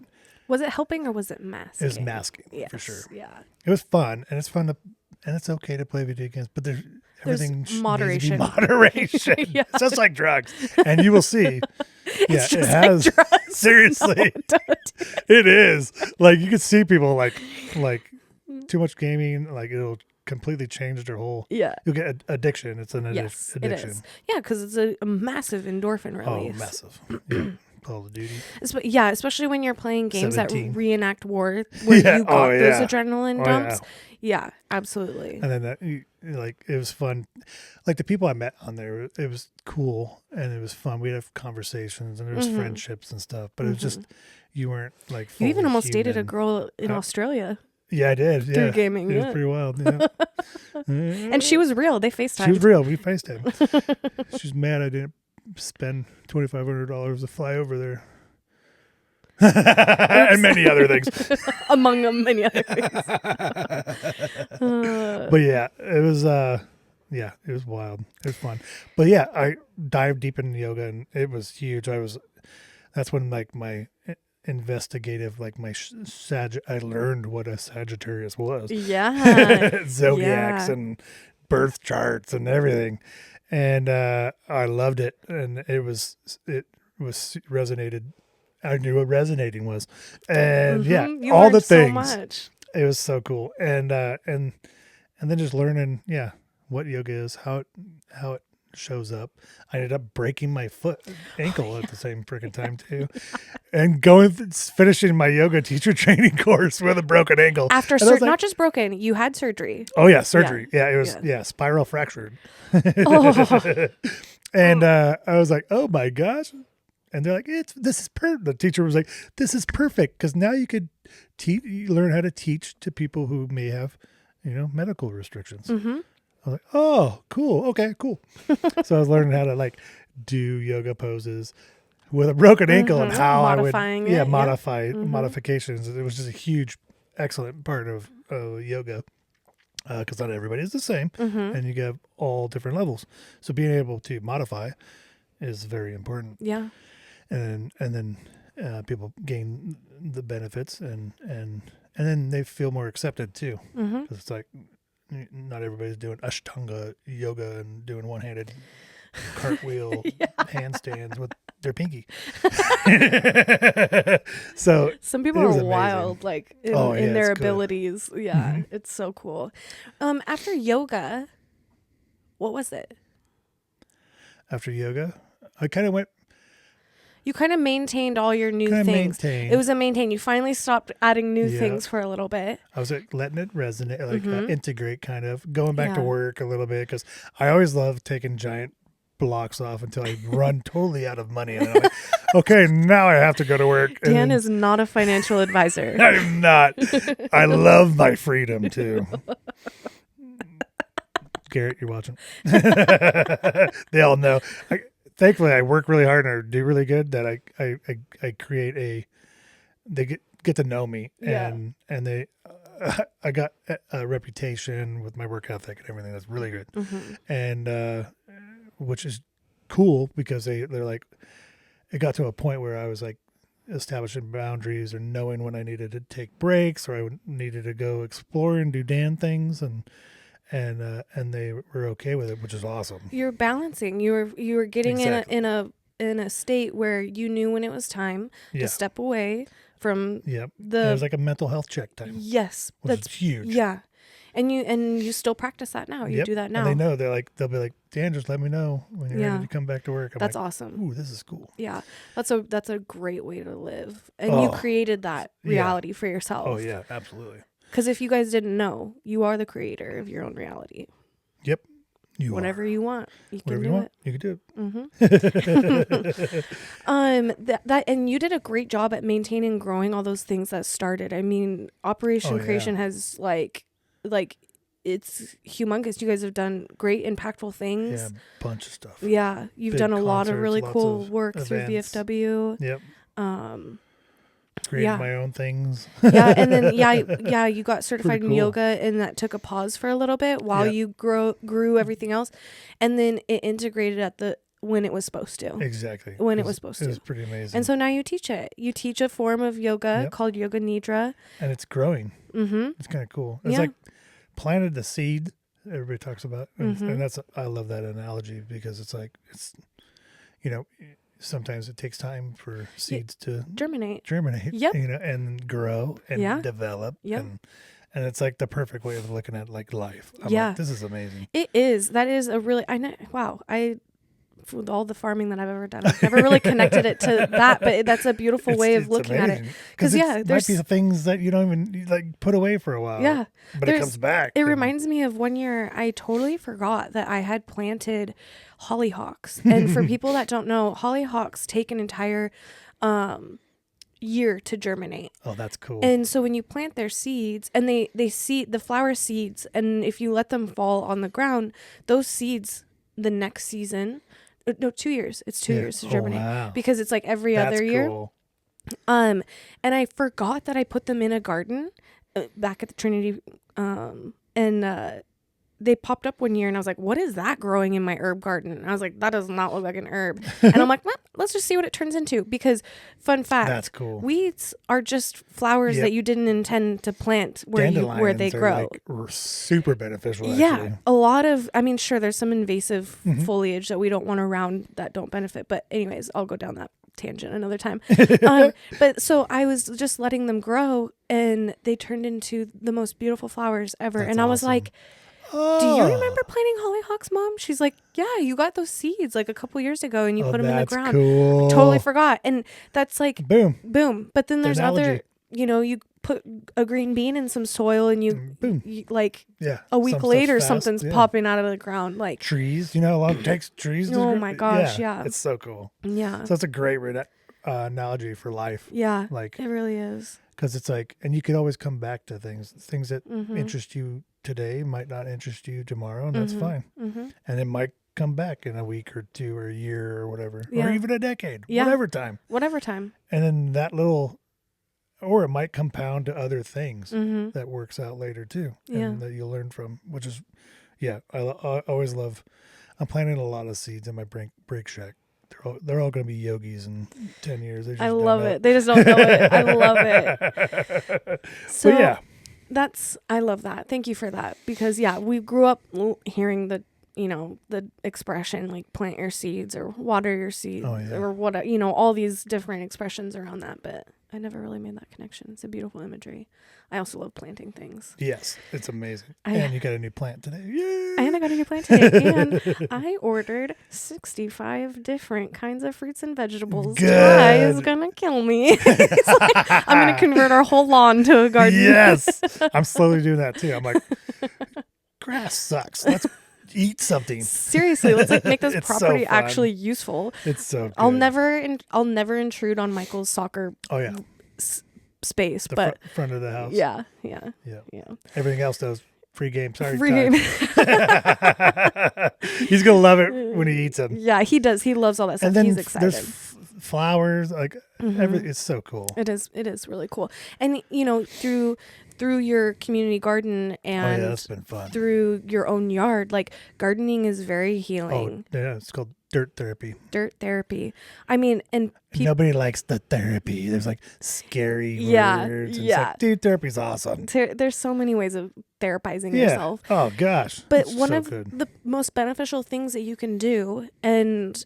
Speaker 1: Was it helping or was it masking?
Speaker 2: was masking
Speaker 1: Yes,
Speaker 2: for sure.
Speaker 1: Yeah.
Speaker 2: It was fun, and it's fun to, and it's okay to play video games, but everything needs to be
Speaker 1: moderation.
Speaker 2: moderation.
Speaker 1: Yeah.
Speaker 2: It's just like drugs, and you will see. Yeah,
Speaker 1: It's
Speaker 2: it
Speaker 1: just
Speaker 2: has.
Speaker 1: like drugs.
Speaker 2: Seriously,
Speaker 1: No, don't.
Speaker 2: it is. Like you can see people like too much gaming, like it'll completely change their whole.
Speaker 1: Yeah.
Speaker 2: You'll get addiction. It's an
Speaker 1: Yes, it
Speaker 2: addiction.
Speaker 1: is. Yeah, because it's a massive endorphin release.
Speaker 2: Oh, massive. Yeah. Call of Duty.
Speaker 1: Yeah, especially when you're playing games
Speaker 2: 17.
Speaker 1: that reenact war, where
Speaker 2: Yeah.
Speaker 1: you got
Speaker 2: Oh,
Speaker 1: those
Speaker 2: yeah.
Speaker 1: adrenaline
Speaker 2: Oh,
Speaker 1: dumps. Yeah, absolutely.
Speaker 2: And then like it was fun. Like the people I met on there, it was cool and it was fun. We'd have conversations and there was friendships and stuff. But it was just you weren't like.
Speaker 1: You even
Speaker 2: fully
Speaker 1: almost dated a
Speaker 2: human.
Speaker 1: girl in Australia
Speaker 2: Yeah, I did. Yeah,
Speaker 1: through gaming.
Speaker 2: it was
Speaker 1: Yeah.
Speaker 2: pretty wild. Yeah.
Speaker 1: And she was real. They FaceTimed.
Speaker 2: She was real. We FaceTimed. She's mad I didn't spend $2,500 to fly over there. And many other things.
Speaker 1: Among them, many other things.
Speaker 2: But yeah, it was it was wild. It was fun. But yeah, I dived deep into yoga and it was huge. That's when like my investigative, like my I learned what a Sagittarius was.
Speaker 1: Yeah.
Speaker 2: Zodiacs
Speaker 1: Yeah.
Speaker 2: and birth charts and everything. And I loved it. And it was resonated. I knew what resonating was. And yeah,
Speaker 1: You
Speaker 2: all the
Speaker 1: learned
Speaker 2: things.
Speaker 1: So much.
Speaker 2: It was so cool. And then just learning, what yoga is, how it shows up. I ended up breaking my ankle at the same freaking time too, and finishing my yoga teacher training course with a broken ankle.
Speaker 1: After
Speaker 2: And I was like,
Speaker 1: not just broken, you had surgery.
Speaker 2: oh yeah, surgery. Yeah, it was spiral fractured.
Speaker 1: Oh.
Speaker 2: And I was like, oh my gosh. And they're like, this is perfect. The teacher was like, this is perfect because now you could learn how to teach to people who may have, medical restrictions.
Speaker 1: Mm-hmm.
Speaker 2: I was like, oh, cool. Okay, cool. So I was learning how to like do yoga poses with a broken ankle and how
Speaker 1: Modifying it,
Speaker 2: modifications. It was just a huge, excellent part of yoga because not everybody is the same, and you have all different levels. So being able to modify is very important.
Speaker 1: Yeah.
Speaker 2: And then people gain the benefits and then they feel more accepted too. Because it's like not everybody's doing Ashtanga yoga and doing one-handed cartwheel handstands with their pinky. So
Speaker 1: some people
Speaker 2: it was
Speaker 1: are
Speaker 2: amazing.
Speaker 1: wild, like in
Speaker 2: it's
Speaker 1: their
Speaker 2: good.
Speaker 1: abilities. Yeah, it's so cool. After yoga, what was it?
Speaker 2: After yoga, I kind of went.
Speaker 1: You kind of maintained all your new
Speaker 2: Kinda
Speaker 1: things.
Speaker 2: maintained.
Speaker 1: It was a maintain. You finally stopped adding new
Speaker 2: Yeah.
Speaker 1: things for a little bit.
Speaker 2: I was like letting it resonate, like integrate, kind of going back to
Speaker 1: Yeah.
Speaker 2: work a little bit because I always love taking giant blocks off until I run totally out of money, and then I'm like, okay, now I have to go to work. And
Speaker 1: Dan
Speaker 2: then-
Speaker 1: is not a financial advisor.
Speaker 2: I'm not. I love my freedom too. Garrett, you're watching. They all know. Thankfully, I work really hard and I do really good that I create they get to know me and they I got a reputation with my work ethic and everything that's really good and which is cool because they're like, it got to a point where I was like establishing boundaries or knowing when I needed to take breaks or I needed to go explore and do Dan things, and they were okay with it, which is awesome.
Speaker 1: You're balancing. You were getting
Speaker 2: Exactly.
Speaker 1: in a state where you knew when it was time to step away from
Speaker 2: Yep.
Speaker 1: the.
Speaker 2: It was like a mental health check time.
Speaker 1: Yes,
Speaker 2: Which
Speaker 1: that's
Speaker 2: is huge.
Speaker 1: Yeah, and you still practice that now. You do that now.
Speaker 2: And they know. They'll be like, Dan, just let me know when you're ready to come back to work. I'm
Speaker 1: That's
Speaker 2: like,
Speaker 1: awesome.
Speaker 2: Ooh, this is cool.
Speaker 1: Yeah, that's a great way to live, and you created that reality for yourself.
Speaker 2: Oh yeah, absolutely.
Speaker 1: Because if you guys didn't know, you are the creator of your own reality.
Speaker 2: Yep.
Speaker 1: Whatever you want, you can do it.
Speaker 2: You can do
Speaker 1: it. That and you did a great job at maintaining, growing all those things that started. I mean, Operation Creation has like it's humongous. You guys have done great, impactful things.
Speaker 2: Yeah, a bunch of stuff.
Speaker 1: Yeah, you've done a lot of really cool work
Speaker 2: events.
Speaker 1: through VFW.
Speaker 2: Yep. Created my own things.
Speaker 1: Yeah, and then you got certified in yoga, and that took a pause for a little bit while you grew everything else, and then it integrated when it was supposed to.
Speaker 2: Exactly.
Speaker 1: When it was supposed to.
Speaker 2: It was pretty amazing.
Speaker 1: And so now you teach it. You teach a form of yoga called Yoga Nidra.
Speaker 2: And it's growing.
Speaker 1: Mm-hmm.
Speaker 2: It's kind of cool. It's like planted the seed everybody talks about. And I love that analogy because it's like, sometimes it takes time for seeds to germinate, and grow and develop. Yep. And it's like the perfect way of looking at like life. I'm like, this is amazing.
Speaker 1: It is. That is a really, with all the farming that I've ever done, I've never really connected it to that, but that's a beautiful way of looking at it.
Speaker 2: Because there's might be things that you don't even like put away for a while.
Speaker 1: Yeah.
Speaker 2: But it comes back.
Speaker 1: It reminds me of one year I totally forgot that I had planted hollyhocks. And for people that don't know, hollyhocks take an entire year to germinate.
Speaker 2: Oh, that's cool.
Speaker 1: And so when you plant their seeds and they seed the flower seeds, and if you let them fall on the ground, those seeds the next season, no, 2 years. It's 2 years to germinate because it's like every other year. Cool. And I forgot that I put them in a garden back at the Trinity, and they popped up one year, and I was like, what is that growing in my herb garden? And I was like, that does not look like an herb. And I'm like, well, let's just see what it turns into. Because fun fact,
Speaker 2: that's cool.
Speaker 1: Weeds are just flowers that you didn't intend to plant where they grow.
Speaker 2: Like super beneficial.
Speaker 1: Yeah,
Speaker 2: actually.
Speaker 1: a lot of, sure, there's some invasive foliage that we don't want around that don't benefit. But anyways, I'll go down that tangent another time. But so I was just letting them grow, and they turned into the most beautiful flowers ever. That's and I was like, do you remember planting hollyhocks, Mom? She's like, yeah, you got those seeds like a couple years ago and you put them in the ground.
Speaker 2: Cool.
Speaker 1: I totally forgot. And that's like,
Speaker 2: boom.
Speaker 1: But then there's other, you put a green bean in some soil and you like a week later, something's popping out of the ground. Like
Speaker 2: trees, how long it takes trees to
Speaker 1: Oh my gosh, yeah.
Speaker 2: It's so cool.
Speaker 1: Yeah.
Speaker 2: So that's a great analogy for life.
Speaker 1: Yeah,
Speaker 2: like
Speaker 1: it really is.
Speaker 2: Because it's like, and you could always come back to things that interest you today might not interest you tomorrow, and that's fine. And it might come back in a week or two or a year or whatever, or even a decade, whatever time. And then or it might compound to other things that works out later too, and that you'll learn from, which is, I always love, I'm planting a lot of seeds in my break shack. They're all going to be yogis in 10 years.
Speaker 1: I love it. They just don't know it. I love it. So I love that. Thank you for that. Because we grew up hearing the expression like plant your seeds or water your seeds or what, all these different expressions around that. But I never really made that connection. It's a beautiful imagery. I also love planting things.
Speaker 2: Yes, it's amazing. And you got a new plant today. Yay!
Speaker 1: And I got a new plant today. And I ordered 65 different kinds of fruits and vegetables.
Speaker 2: Good.
Speaker 1: Ty is going to kill me. He's like, I'm going to convert our whole lawn to a garden.
Speaker 2: Yes. I'm slowly doing that too. I'm like, grass sucks. Let's eat something.
Speaker 1: Seriously, let's make this property actually useful.
Speaker 2: It's so good.
Speaker 1: I'll never intrude on Michael's soccer space,
Speaker 2: but front of the house.
Speaker 1: Yeah.
Speaker 2: Everything else does free game. Sorry,
Speaker 1: free game.
Speaker 2: He's gonna love it when he eats them.
Speaker 1: Yeah, he does. He loves all that stuff.
Speaker 2: And then
Speaker 1: he's excited.
Speaker 2: There's flowers. Like It's so cool.
Speaker 1: It is really cool. And through your community garden
Speaker 2: Oh yeah,
Speaker 1: and
Speaker 2: that's been fun.
Speaker 1: through your own yard, like gardening is very
Speaker 2: Oh
Speaker 1: healing.
Speaker 2: yeah, it's called dirt therapy.
Speaker 1: Dirt therapy. I mean, and
Speaker 2: Nobody likes the therapy. There's like scary
Speaker 1: Yeah,
Speaker 2: words. And
Speaker 1: yeah.
Speaker 2: It's like, dude, therapy's awesome.
Speaker 1: there's so many ways of therapizing yourself.
Speaker 2: Oh gosh.
Speaker 1: But
Speaker 2: it's
Speaker 1: one
Speaker 2: so
Speaker 1: of
Speaker 2: good.
Speaker 1: the most beneficial things that you can do, and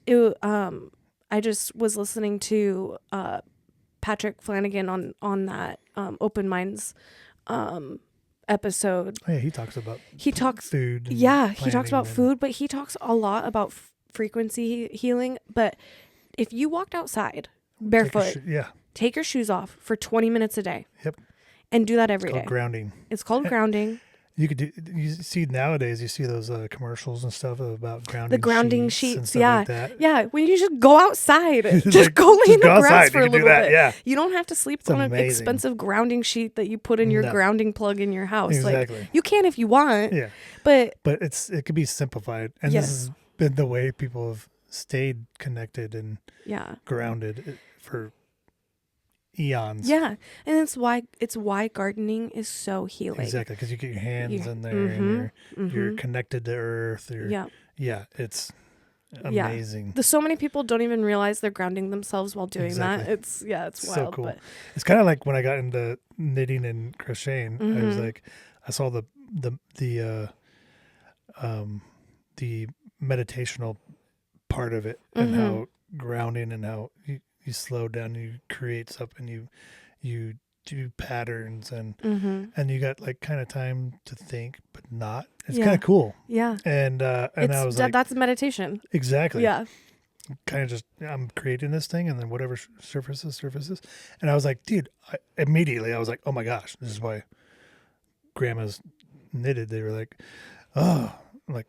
Speaker 1: I just was listening to Patrick Flanagan on that Open Minds episode.
Speaker 2: Oh yeah, he talks about food. And
Speaker 1: Yeah, he talks about
Speaker 2: planning
Speaker 1: food, but he talks a lot about frequency healing. But if you walked outside
Speaker 2: and
Speaker 1: barefoot,
Speaker 2: yeah.
Speaker 1: take your shoes off for 20 minutes a day.
Speaker 2: Yep.
Speaker 1: And do that every
Speaker 2: It's
Speaker 1: day.
Speaker 2: called grounding.
Speaker 1: It's called grounding.
Speaker 2: You could do. You see nowadays. You see those commercials and stuff about grounding.
Speaker 1: The grounding
Speaker 2: and
Speaker 1: sheets,
Speaker 2: stuff
Speaker 1: yeah,
Speaker 2: like that.
Speaker 1: yeah. When you just go outside, just
Speaker 2: Like,
Speaker 1: go lay in
Speaker 2: just go
Speaker 1: the grass
Speaker 2: outside,
Speaker 1: for
Speaker 2: you
Speaker 1: a
Speaker 2: can do
Speaker 1: little
Speaker 2: that,
Speaker 1: bit.
Speaker 2: yeah.
Speaker 1: You don't have to sleep
Speaker 2: It's
Speaker 1: on an
Speaker 2: amazing.
Speaker 1: expensive grounding sheet that you put in your
Speaker 2: No.
Speaker 1: grounding plug in your house.
Speaker 2: Exactly.
Speaker 1: Like you can if you want,
Speaker 2: Yeah,
Speaker 1: but
Speaker 2: but it could be simplified, and
Speaker 1: Yes.
Speaker 2: this has been the way people have stayed connected and
Speaker 1: yeah,
Speaker 2: grounded for eons.
Speaker 1: yeah, and it's why gardening is so healing.
Speaker 2: Exactly, because you get your hands
Speaker 1: Yeah.
Speaker 2: in there,
Speaker 1: Mhm.
Speaker 2: and you're connected to earth.
Speaker 1: Yeah,
Speaker 2: It's
Speaker 1: Yeah.
Speaker 2: amazing.
Speaker 1: so many people don't even realize they're grounding themselves while doing that.
Speaker 2: Exactly.
Speaker 1: It's
Speaker 2: So
Speaker 1: wild.
Speaker 2: cool.
Speaker 1: But
Speaker 2: It's kind of like when I got into knitting and crocheting. I was like, I saw the meditational part of it, and how grounding, and how you slow down, you create something, you do patterns, and you got like kind of time to think, but not. It's kind of cool.
Speaker 1: Yeah,
Speaker 2: And I was like,
Speaker 1: that's meditation.
Speaker 2: exactly.
Speaker 1: Yeah,
Speaker 2: Kind of just, I'm creating this thing, and then whatever surfaces. And I was like, dude, immediately I was like, oh my gosh, this is why grandma's knitted. They were like, oh, like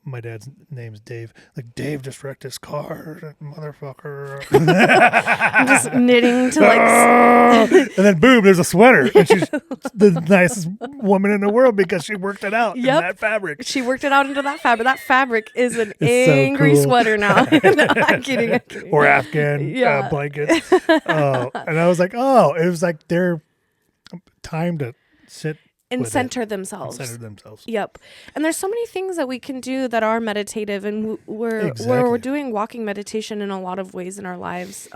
Speaker 2: my dad's name's Dave. Like, Dave just wrecked his car, that motherfucker.
Speaker 1: I'm just knitting to like.
Speaker 2: And then boom, there's a sweater, and she's the nicest woman in the world because she worked it out in
Speaker 1: Yep.
Speaker 2: that fabric.
Speaker 1: She worked it out into that fabric. That fabric is an
Speaker 2: It's so
Speaker 1: angry
Speaker 2: cool.
Speaker 1: sweater now. No, I'm kidding.
Speaker 2: Or Afghan
Speaker 1: Yeah.
Speaker 2: blankets. Oh, and I was like, oh, it was like their time to sit
Speaker 1: And
Speaker 2: with
Speaker 1: center
Speaker 2: it,
Speaker 1: themselves.
Speaker 2: center themselves.
Speaker 1: Yep. And there's so many things that we can do that are meditative, and we're
Speaker 2: Exactly.
Speaker 1: doing walking meditation in a lot of ways in our lives,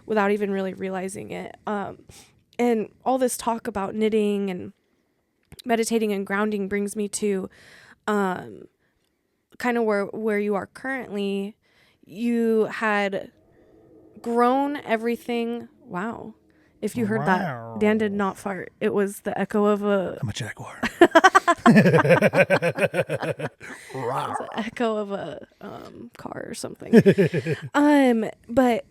Speaker 1: without even really realizing it. And all this talk about knitting and meditating and grounding brings me to kind of where you are currently. You had grown everything. Wow. If you heard that, Dan did not fart. It was the echo of
Speaker 2: I'm a jaguar.
Speaker 1: the echo of a car or something. But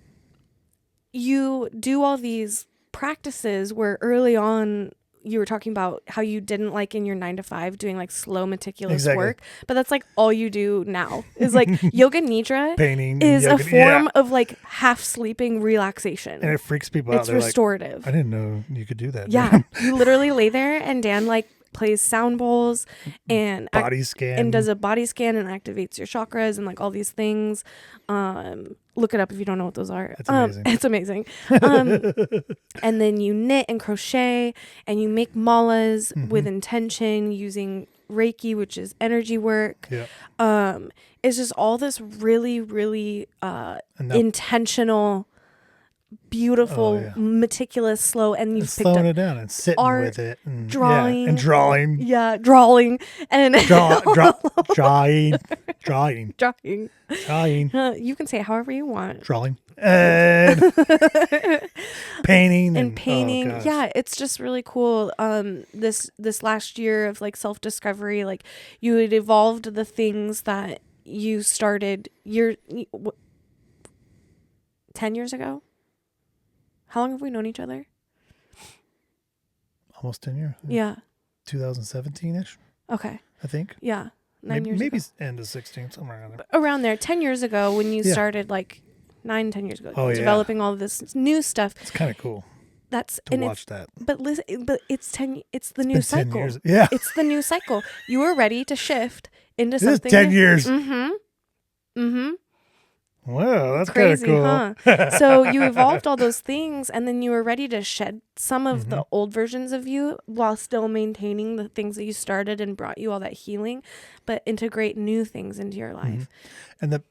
Speaker 1: you do all these practices where early on you were talking about how you didn't like in your 9 to 5 doing like slow, meticulous
Speaker 2: Exactly.
Speaker 1: work, but that's like all you do now is like yoga nidra
Speaker 2: Painting
Speaker 1: is a
Speaker 2: yoga,
Speaker 1: form of like half sleeping relaxation.
Speaker 2: and it freaks people out.
Speaker 1: It's
Speaker 2: They're
Speaker 1: restorative.
Speaker 2: like, I didn't know you could do that.
Speaker 1: Yeah,
Speaker 2: man.
Speaker 1: you literally lay there and Dan like plays sound bowls and
Speaker 2: Body scan.
Speaker 1: and does a body scan and activates your chakras and like all these things. Look it up if you don't know what those are.
Speaker 2: It's amazing.
Speaker 1: It's amazing. And then you knit and crochet and you make malas with intention using Reiki, which is energy work.
Speaker 2: Yeah.
Speaker 1: It's just all this really, really
Speaker 2: And now
Speaker 1: intentional, beautiful,
Speaker 2: Oh, yeah.
Speaker 1: meticulous, slow, and you've
Speaker 2: and
Speaker 1: picked
Speaker 2: slowing
Speaker 1: up
Speaker 2: it down and sitting
Speaker 1: art,
Speaker 2: with it. And,
Speaker 1: drawing.
Speaker 2: Yeah, and drawing.
Speaker 1: Yeah, drawing and
Speaker 2: Drawing.
Speaker 1: drawing. You can say it however you want.
Speaker 2: Drawing. And painting.
Speaker 1: And painting.
Speaker 2: Oh, gosh.
Speaker 1: Yeah, it's just really cool. This last year of like self-discovery, like you had evolved the things that you started 10 years ago. How long have we known each other?
Speaker 2: Almost 10 years.
Speaker 1: Yeah.
Speaker 2: 2017-ish,
Speaker 1: Okay.
Speaker 2: I think.
Speaker 1: Yeah. 9 years
Speaker 2: Maybe
Speaker 1: ago.
Speaker 2: end of 16, somewhere around there.
Speaker 1: Around there, 10 years ago when you
Speaker 2: Yeah.
Speaker 1: started like 10 years ago,
Speaker 2: Oh, yeah.
Speaker 1: developing all of this new stuff.
Speaker 2: It's kind of cool
Speaker 1: That's
Speaker 2: to
Speaker 1: and
Speaker 2: watch that.
Speaker 1: but listen, but it's the new
Speaker 2: Been 10
Speaker 1: cycle.
Speaker 2: years. Yeah.
Speaker 1: It's the new cycle. You were ready to shift into
Speaker 2: This is
Speaker 1: something
Speaker 2: 10
Speaker 1: new.
Speaker 2: years.
Speaker 1: Mm-hmm. Mm-hmm.
Speaker 2: Wow, that's kind of
Speaker 1: Crazy,
Speaker 2: cool.
Speaker 1: huh? So you evolved all those things, and then you were ready to shed some of
Speaker 2: Mm-hmm.
Speaker 1: the old versions of you while still maintaining the things that you started and brought you all that healing, but integrate new things into your
Speaker 2: Mm-hmm.
Speaker 1: life.
Speaker 2: And the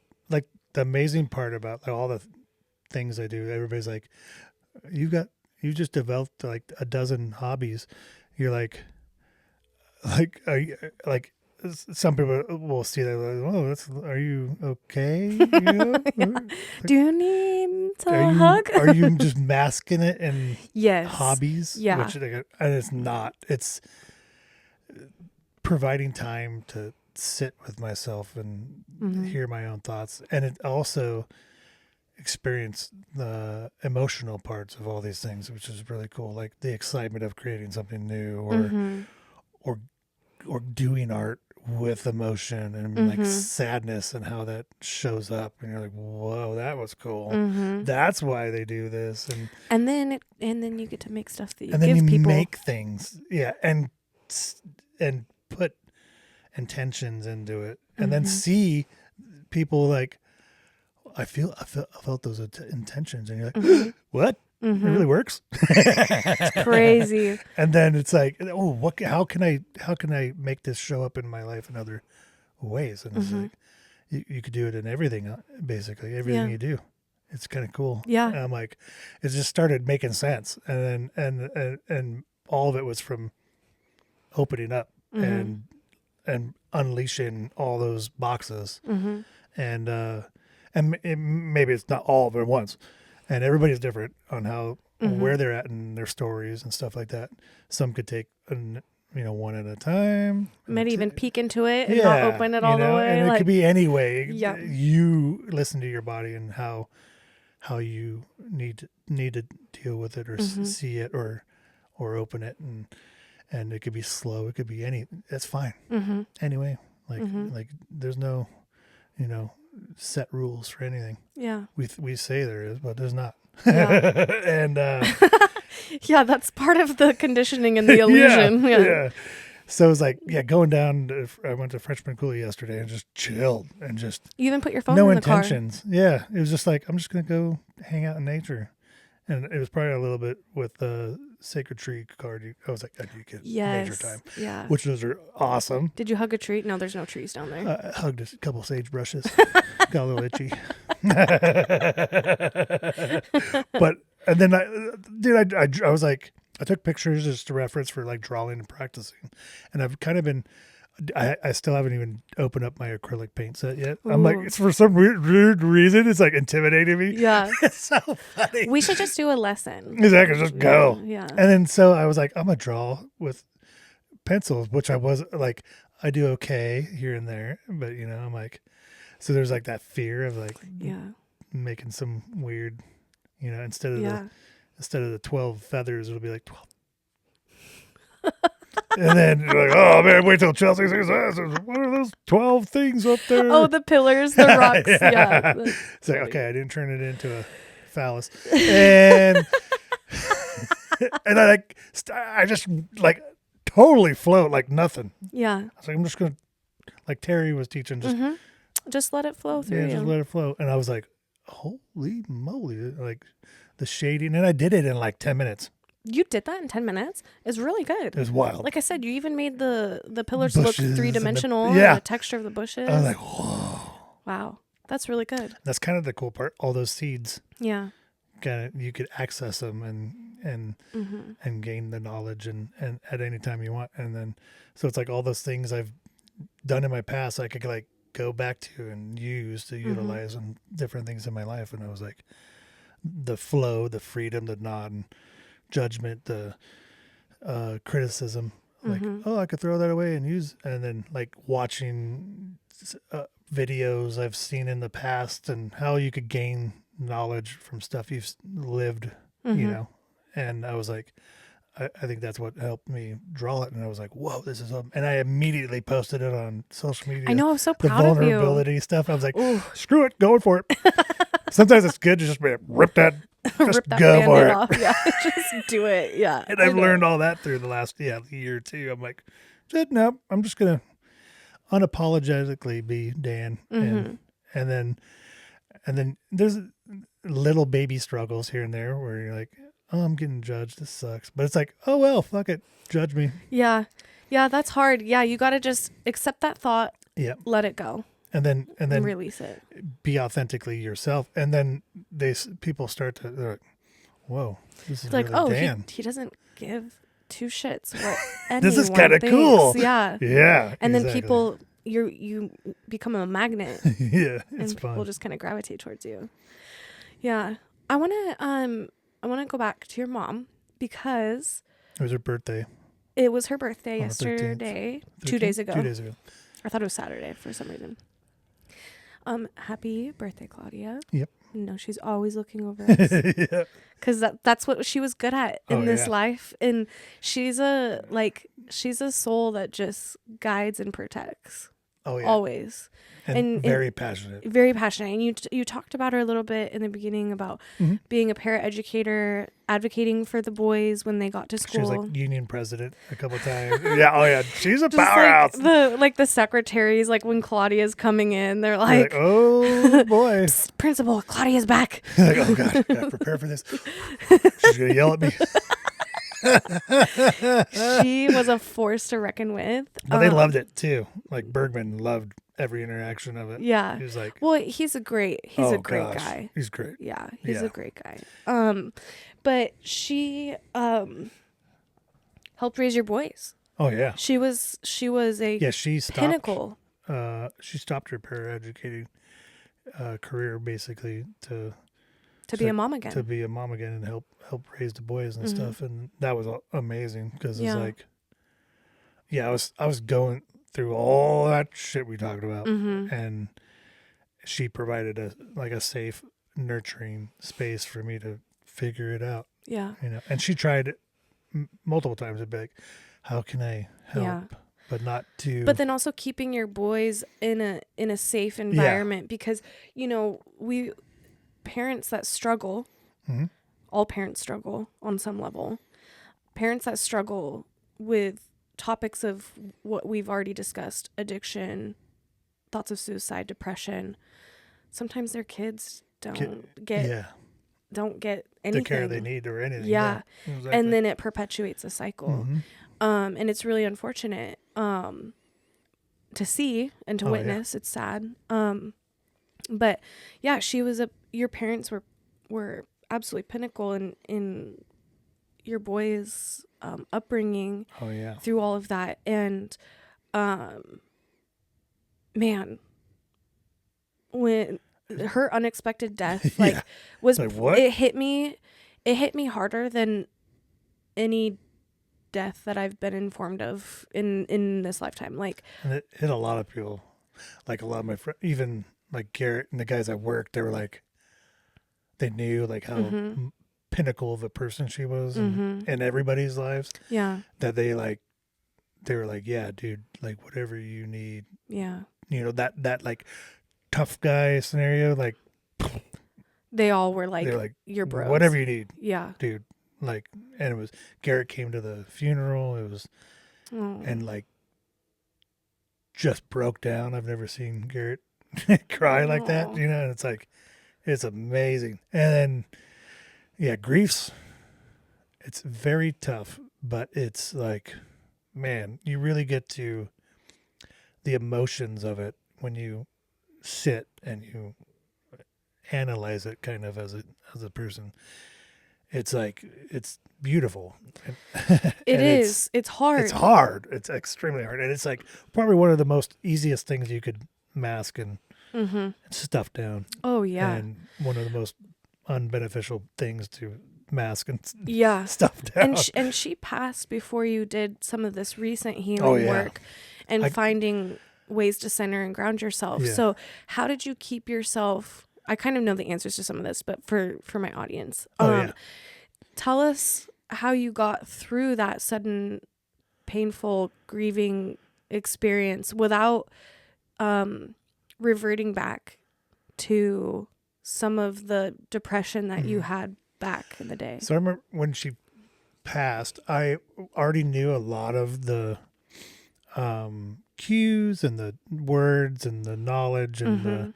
Speaker 2: amazing part about like, all the things I do, everybody's like, you just developed like a dozen hobbies. You're are you, like some people will see that like, oh, are you okay?
Speaker 1: Yeah. Do you need
Speaker 2: Are
Speaker 1: a
Speaker 2: you
Speaker 1: hug?
Speaker 2: are you just masking it in
Speaker 1: Yes.
Speaker 2: hobbies,
Speaker 1: Yeah.
Speaker 2: and it's not. It's providing time to sit with myself and
Speaker 1: Mm-hmm.
Speaker 2: hear my own thoughts, and it also experience the emotional parts of all these things, which is really cool. Like the excitement of creating something new,
Speaker 1: Mm-hmm.
Speaker 2: or or doing art with emotion and like
Speaker 1: Mm-hmm.
Speaker 2: sadness and how that shows up, and you're like, whoa, that was cool.
Speaker 1: Mm-hmm.
Speaker 2: That's why they do this,
Speaker 1: And then you get to make stuff that you
Speaker 2: and then you
Speaker 1: give people.
Speaker 2: make things, yeah, and put intentions into it, and then
Speaker 1: Mm-hmm.
Speaker 2: see people like I felt those intentions, and you're
Speaker 1: Mm-hmm.
Speaker 2: like, what? It
Speaker 1: Mm-hmm.
Speaker 2: really works.
Speaker 1: It's crazy.
Speaker 2: And then it's like, oh, what? How can I make this show up in my life in other ways? And it's
Speaker 1: Mm-hmm.
Speaker 2: like you could do it in everything, basically everything
Speaker 1: Yeah.
Speaker 2: you do. It's kind of cool.
Speaker 1: Yeah.
Speaker 2: And I'm like, it just started making sense, and then and all of it was from opening up
Speaker 1: Mm-hmm.
Speaker 2: and unleashing all those boxes,
Speaker 1: Mm-hmm.
Speaker 2: and maybe it's not all of it at once, and everybody's different on how
Speaker 1: Mm-hmm.
Speaker 2: where they're at in their stories and stuff like that. Some could take one at a time.
Speaker 1: Might even peek into it and not
Speaker 2: Yeah,
Speaker 1: open it all the
Speaker 2: and
Speaker 1: way.
Speaker 2: it could
Speaker 1: Like,
Speaker 2: be any way
Speaker 1: yeah.
Speaker 2: you listen to your body and how you need to deal with it, or
Speaker 1: Mm-hmm.
Speaker 2: see it, or open it, and it could be slow, it could be any, that's fine.
Speaker 1: Mm-hmm.
Speaker 2: Anyway,
Speaker 1: Mm-hmm.
Speaker 2: like there's no you know set rules for anything.
Speaker 1: Yeah.
Speaker 2: We say there is, but there's not.
Speaker 1: Yeah.
Speaker 2: And
Speaker 1: Yeah, that's part of the conditioning and the
Speaker 2: yeah,
Speaker 1: illusion. Yeah.
Speaker 2: yeah. So it's like, yeah, going down. I went to Frenchman Coulee yesterday and just chilled and just
Speaker 1: You even put your phone
Speaker 2: no
Speaker 1: in the car.
Speaker 2: intentions. Yeah, it was just like, I'm just gonna go hang out in nature, and it was probably a little bit with the Sacred Tree card. I was like, I do get nature
Speaker 1: Yes.
Speaker 2: time,
Speaker 1: Yeah.
Speaker 2: which those are awesome.
Speaker 1: Did you hug a tree? No, there's no trees down there.
Speaker 2: I hugged a couple sagebrushes, got a little itchy. But and then I was like, I took pictures just to reference for like drawing and practicing, and I've kind of been. I still haven't even opened up my acrylic paint set yet. I'm like,
Speaker 1: Ooh.
Speaker 2: it's for some weird reason, it's like intimidating me.
Speaker 1: Yeah.
Speaker 2: It's so funny.
Speaker 1: We should just do a lesson.
Speaker 2: Exactly, just go.
Speaker 1: Yeah.
Speaker 2: And then so I was like, I'm gonna draw with pencils, which I was like, I do okay here and there, but I'm like, so there's like that fear of like
Speaker 1: Yeah.
Speaker 2: making some weird, instead of
Speaker 1: Yeah.
Speaker 2: the 12 feathers, it'll be like 12. And then you're like, oh man, wait till Chelsea sees this. What are those 12 things up there?
Speaker 1: Oh, the pillars, the rocks. Yeah.
Speaker 2: It's like, okay, I didn't turn it into a phallus. And and I just like totally float like nothing.
Speaker 1: Yeah.
Speaker 2: I was like, I'm just gonna, like Terry was teaching,
Speaker 1: Just let it flow through
Speaker 2: just
Speaker 1: you.
Speaker 2: let it flow. And I was like, holy moly, like the shading, and I did it in like 10 minutes.
Speaker 1: You did that in 10 minutes? It's really good.
Speaker 2: It was wild.
Speaker 1: Like I said, you even made the pillars
Speaker 2: Bushes
Speaker 1: look
Speaker 2: and
Speaker 1: three-dimensional.
Speaker 2: yeah.
Speaker 1: And the texture of the bushes.
Speaker 2: I was like, whoa.
Speaker 1: Wow. That's really good.
Speaker 2: That's kind of the cool part. All those seeds,
Speaker 1: Yeah.
Speaker 2: you could access them and gain the knowledge and at any time you want. And then, so it's like all those things I've done in my past, I could like go back to and use to utilize in different things in my life. And I was like, the flow, the freedom, the non-judgment, the criticism, like, oh, I could throw that away and use, and then like watching videos I've seen in the past and how you could gain knowledge from stuff you've lived, and I was like, I think that's what helped me draw it. And I was like, whoa, this is and I immediately posted it on social media.
Speaker 1: I know. I'm so
Speaker 2: The
Speaker 1: proud of you.
Speaker 2: vulnerability stuff. I was like,
Speaker 1: Ooh.
Speaker 2: screw it, going for it. Sometimes it's good to just rip that, just
Speaker 1: Rip that
Speaker 2: go for
Speaker 1: Band-Aid
Speaker 2: it.
Speaker 1: off. Yeah. Just do it. Yeah.
Speaker 2: And I've learned all that through the last year or two. I'm like, no, I'm just gonna unapologetically be Dan, and then And then there's little baby struggles here and there where you're like, oh, I'm getting judged. This sucks. But it's like, oh, well, fuck it. Judge me.
Speaker 1: Yeah. Yeah, that's hard. Yeah, you got to just accept that thought,
Speaker 2: Yeah.
Speaker 1: let it go,
Speaker 2: And
Speaker 1: and
Speaker 2: then
Speaker 1: release it.
Speaker 2: be authentically yourself. And then people start to, they're like, whoa, this is
Speaker 1: It's like,
Speaker 2: really
Speaker 1: oh,
Speaker 2: Dan.
Speaker 1: he doesn't give two shits what
Speaker 2: This is
Speaker 1: anyone
Speaker 2: kind of
Speaker 1: thinks.
Speaker 2: cool.
Speaker 1: Yeah.
Speaker 2: Yeah.
Speaker 1: And then
Speaker 2: exactly.
Speaker 1: people, you become a magnet,
Speaker 2: yeah.
Speaker 1: and
Speaker 2: It's
Speaker 1: people
Speaker 2: fun.
Speaker 1: just kind of gravitate towards you. Yeah. I want to go back to your mom because
Speaker 2: It was her birthday.
Speaker 1: it was her birthday
Speaker 2: On the 13th.
Speaker 1: yesterday,
Speaker 2: 13th?
Speaker 1: 2 days ago.
Speaker 2: 2 days ago.
Speaker 1: I thought it was Saturday for some reason. Happy birthday, Claudia.
Speaker 2: Yep.
Speaker 1: No, she's always looking over us
Speaker 2: yeah.
Speaker 1: because that's what she was good at in
Speaker 2: Oh,
Speaker 1: this
Speaker 2: yeah.
Speaker 1: life, and she's a soul that just guides and protects
Speaker 2: Oh, yeah.
Speaker 1: always.
Speaker 2: And very
Speaker 1: and
Speaker 2: passionate.
Speaker 1: very passionate. And you talked about her a little bit in the beginning about
Speaker 2: Mhm.
Speaker 1: being a paraeducator, advocating for the boys when they got to
Speaker 2: She
Speaker 1: school.
Speaker 2: was like union president a couple times. yeah. Oh, yeah. She's a
Speaker 1: Just
Speaker 2: powerhouse.
Speaker 1: like the secretaries, like when Claudia's coming in, they're
Speaker 2: You're
Speaker 1: like,
Speaker 2: oh, boy.
Speaker 1: "Psst, Principal, Claudia's back."
Speaker 2: like, oh, gosh. Gotta prepare for this. She's going to yell at me.
Speaker 1: She was a force to reckon with.
Speaker 2: But they loved it, too. Like, Bergman loved every interaction of it.
Speaker 1: Yeah.
Speaker 2: He was like,
Speaker 1: Well, he's a great
Speaker 2: oh,
Speaker 1: great
Speaker 2: gosh.
Speaker 1: guy.
Speaker 2: He's great.
Speaker 1: Yeah, he's
Speaker 2: Yeah.
Speaker 1: a great guy. But she helped raise your boys.
Speaker 2: Oh, yeah.
Speaker 1: She was a
Speaker 2: Yeah, she stopped.
Speaker 1: pinnacle.
Speaker 2: She stopped her paraeducating career, basically, to
Speaker 1: be a mom again.
Speaker 2: to be a mom again and help raise the boys and
Speaker 1: Mhm.
Speaker 2: stuff, and that was amazing because
Speaker 1: Yeah.
Speaker 2: it's like, yeah, I was going through all that shit we talked about,
Speaker 1: Mm-hmm.
Speaker 2: and she provided a safe, nurturing space for me to figure it out,
Speaker 1: Yeah.
Speaker 2: And she tried multiple times to be like, how can I help,
Speaker 1: Yeah.
Speaker 2: but not to,
Speaker 1: But then also keeping your boys in a safe environment because we parents that struggle,
Speaker 2: Mhm.
Speaker 1: all parents struggle on some level. Parents that struggle with topics of what we've already discussed, addiction, thoughts of suicide, depression. Sometimes their kids don't get anything.
Speaker 2: the care they need or anything.
Speaker 1: Yeah.
Speaker 2: Exactly.
Speaker 1: And then it perpetuates a cycle.
Speaker 2: Mhm.
Speaker 1: And it's really unfortunate to see and to
Speaker 2: Oh, yeah.
Speaker 1: witness. It's sad. But yeah, your parents were absolutely pinnacle in your boys' upbringing
Speaker 2: Oh yeah.
Speaker 1: through all of that. And man, when her unexpected death
Speaker 2: Yeah.
Speaker 1: was
Speaker 2: Like, what?
Speaker 1: it hit me harder than any death that I've been informed of in this lifetime. Like,
Speaker 2: And it hit a lot of people. Like a lot of my friends, even like Garrett and the guys at work, they were like, they knew like how
Speaker 1: Mhm.
Speaker 2: pinnacle of a person she was
Speaker 1: Mhm.
Speaker 2: in everybody's lives,
Speaker 1: yeah,
Speaker 2: that they were like, yeah, dude, like whatever you need,
Speaker 1: yeah.
Speaker 2: that like tough guy scenario, like
Speaker 1: They all were like,
Speaker 2: they're like,
Speaker 1: your bros.
Speaker 2: whatever you need,
Speaker 1: Yeah.
Speaker 2: dude. Like, and it was Garrett came to the funeral. It was,
Speaker 1: Oh.
Speaker 2: and like just broke down. I've never seen Garrett cry like that,
Speaker 1: Aw.
Speaker 2: and it's like, it's amazing. And then, yeah, it's very tough, but it's like, man, you really get to the emotions of it when you sit and you analyze it kind of as a person. It's like, it's beautiful.
Speaker 1: It
Speaker 2: And
Speaker 1: is. It's hard.
Speaker 2: It's hard. It's extremely hard. And it's like probably one of the most easiest things you could mask and
Speaker 1: Mm-hmm.
Speaker 2: stuff down.
Speaker 1: Oh yeah.
Speaker 2: And one of the most unbeneficial things to mask and
Speaker 1: Yeah.
Speaker 2: stuff down.
Speaker 1: And she passed before you did some of this recent healing
Speaker 2: Oh, yeah.
Speaker 1: work and
Speaker 2: I-
Speaker 1: finding ways to center and ground yourself.
Speaker 2: Yeah.
Speaker 1: So how did you keep yourself? I kind of know the answers to some of this, but for my audience,
Speaker 2: Yeah.
Speaker 1: tell us how you got through that sudden, painful, grieving experience without reverting back to some of the depression that you had back in the day.
Speaker 2: So I remember when she passed, I already knew a lot of the cues and the words and the knowledge and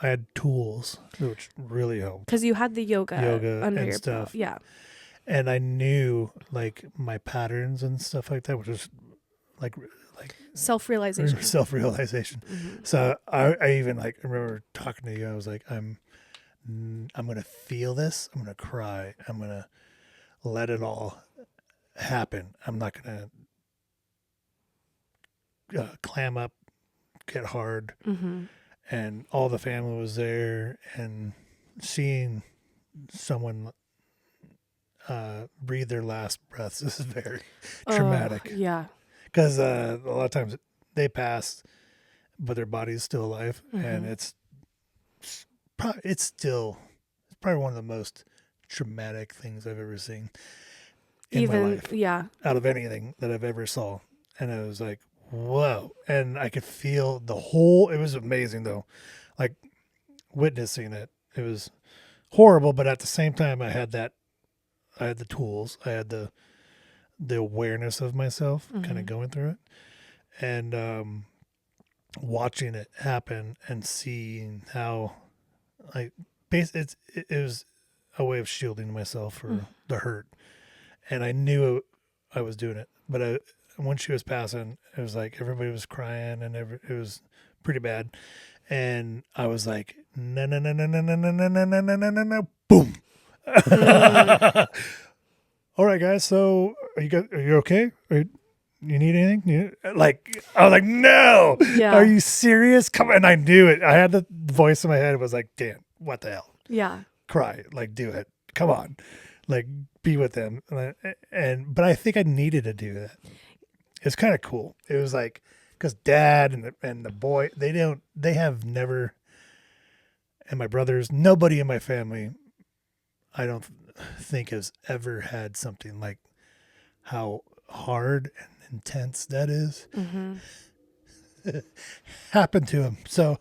Speaker 2: I had tools, which really helped.
Speaker 1: Because you had the yoga
Speaker 2: Yoga
Speaker 1: under
Speaker 2: and
Speaker 1: your belt.
Speaker 2: stuff.
Speaker 1: Yeah.
Speaker 2: And I knew like my patterns and stuff like that, which was like
Speaker 1: Self-realization.
Speaker 2: self-realization.
Speaker 1: Mm-hmm.
Speaker 2: So I even like remember talking to you. I was like, I'm gonna feel this. I'm gonna cry. I'm gonna let it all happen. I'm not gonna clam up, get hard.
Speaker 1: Mm-hmm.
Speaker 2: And all the family was there, and seeing someone breathe their last breaths is very traumatic.
Speaker 1: Yeah.
Speaker 2: Because a lot of times they pass, but their body's still alive, and
Speaker 1: Mm-hmm.
Speaker 2: it's probably one of the most traumatic things I've ever seen in my
Speaker 1: Even,
Speaker 2: life,
Speaker 1: yeah.
Speaker 2: out of anything that I've ever saw. And I was like, whoa. And I could feel the whole, it was amazing though. Like witnessing it. It was horrible, but at the same time I had the tools. I had the awareness of myself kind of
Speaker 1: Mm-hmm.
Speaker 2: going through it. And watching it happen and seeing how like it was a way of shielding myself for the hurt. And I knew I was doing it, but when she was passing, it was like everybody was crying and it was pretty bad. And I was like, no, no, no, no, no, no, no, no, no, no, no, no, no, no, boom.
Speaker 1: Mm.
Speaker 2: All right, guys. So are you okay? You need anything? Like I was like, no.
Speaker 1: Yeah.
Speaker 2: Are you serious? Come on. And I knew it. I had the voice in my head. It was like, Dan, what the hell?
Speaker 1: Yeah.
Speaker 2: Cry. Like, do it. Come on. Like, be with them. But I think I needed to do that. It's kind of cool. It was like, because dad and the boy, they have never, and my brothers, nobody in my family, I don't think has ever had something like how hard and intense that is
Speaker 1: Mm-hmm.
Speaker 2: happen to him. So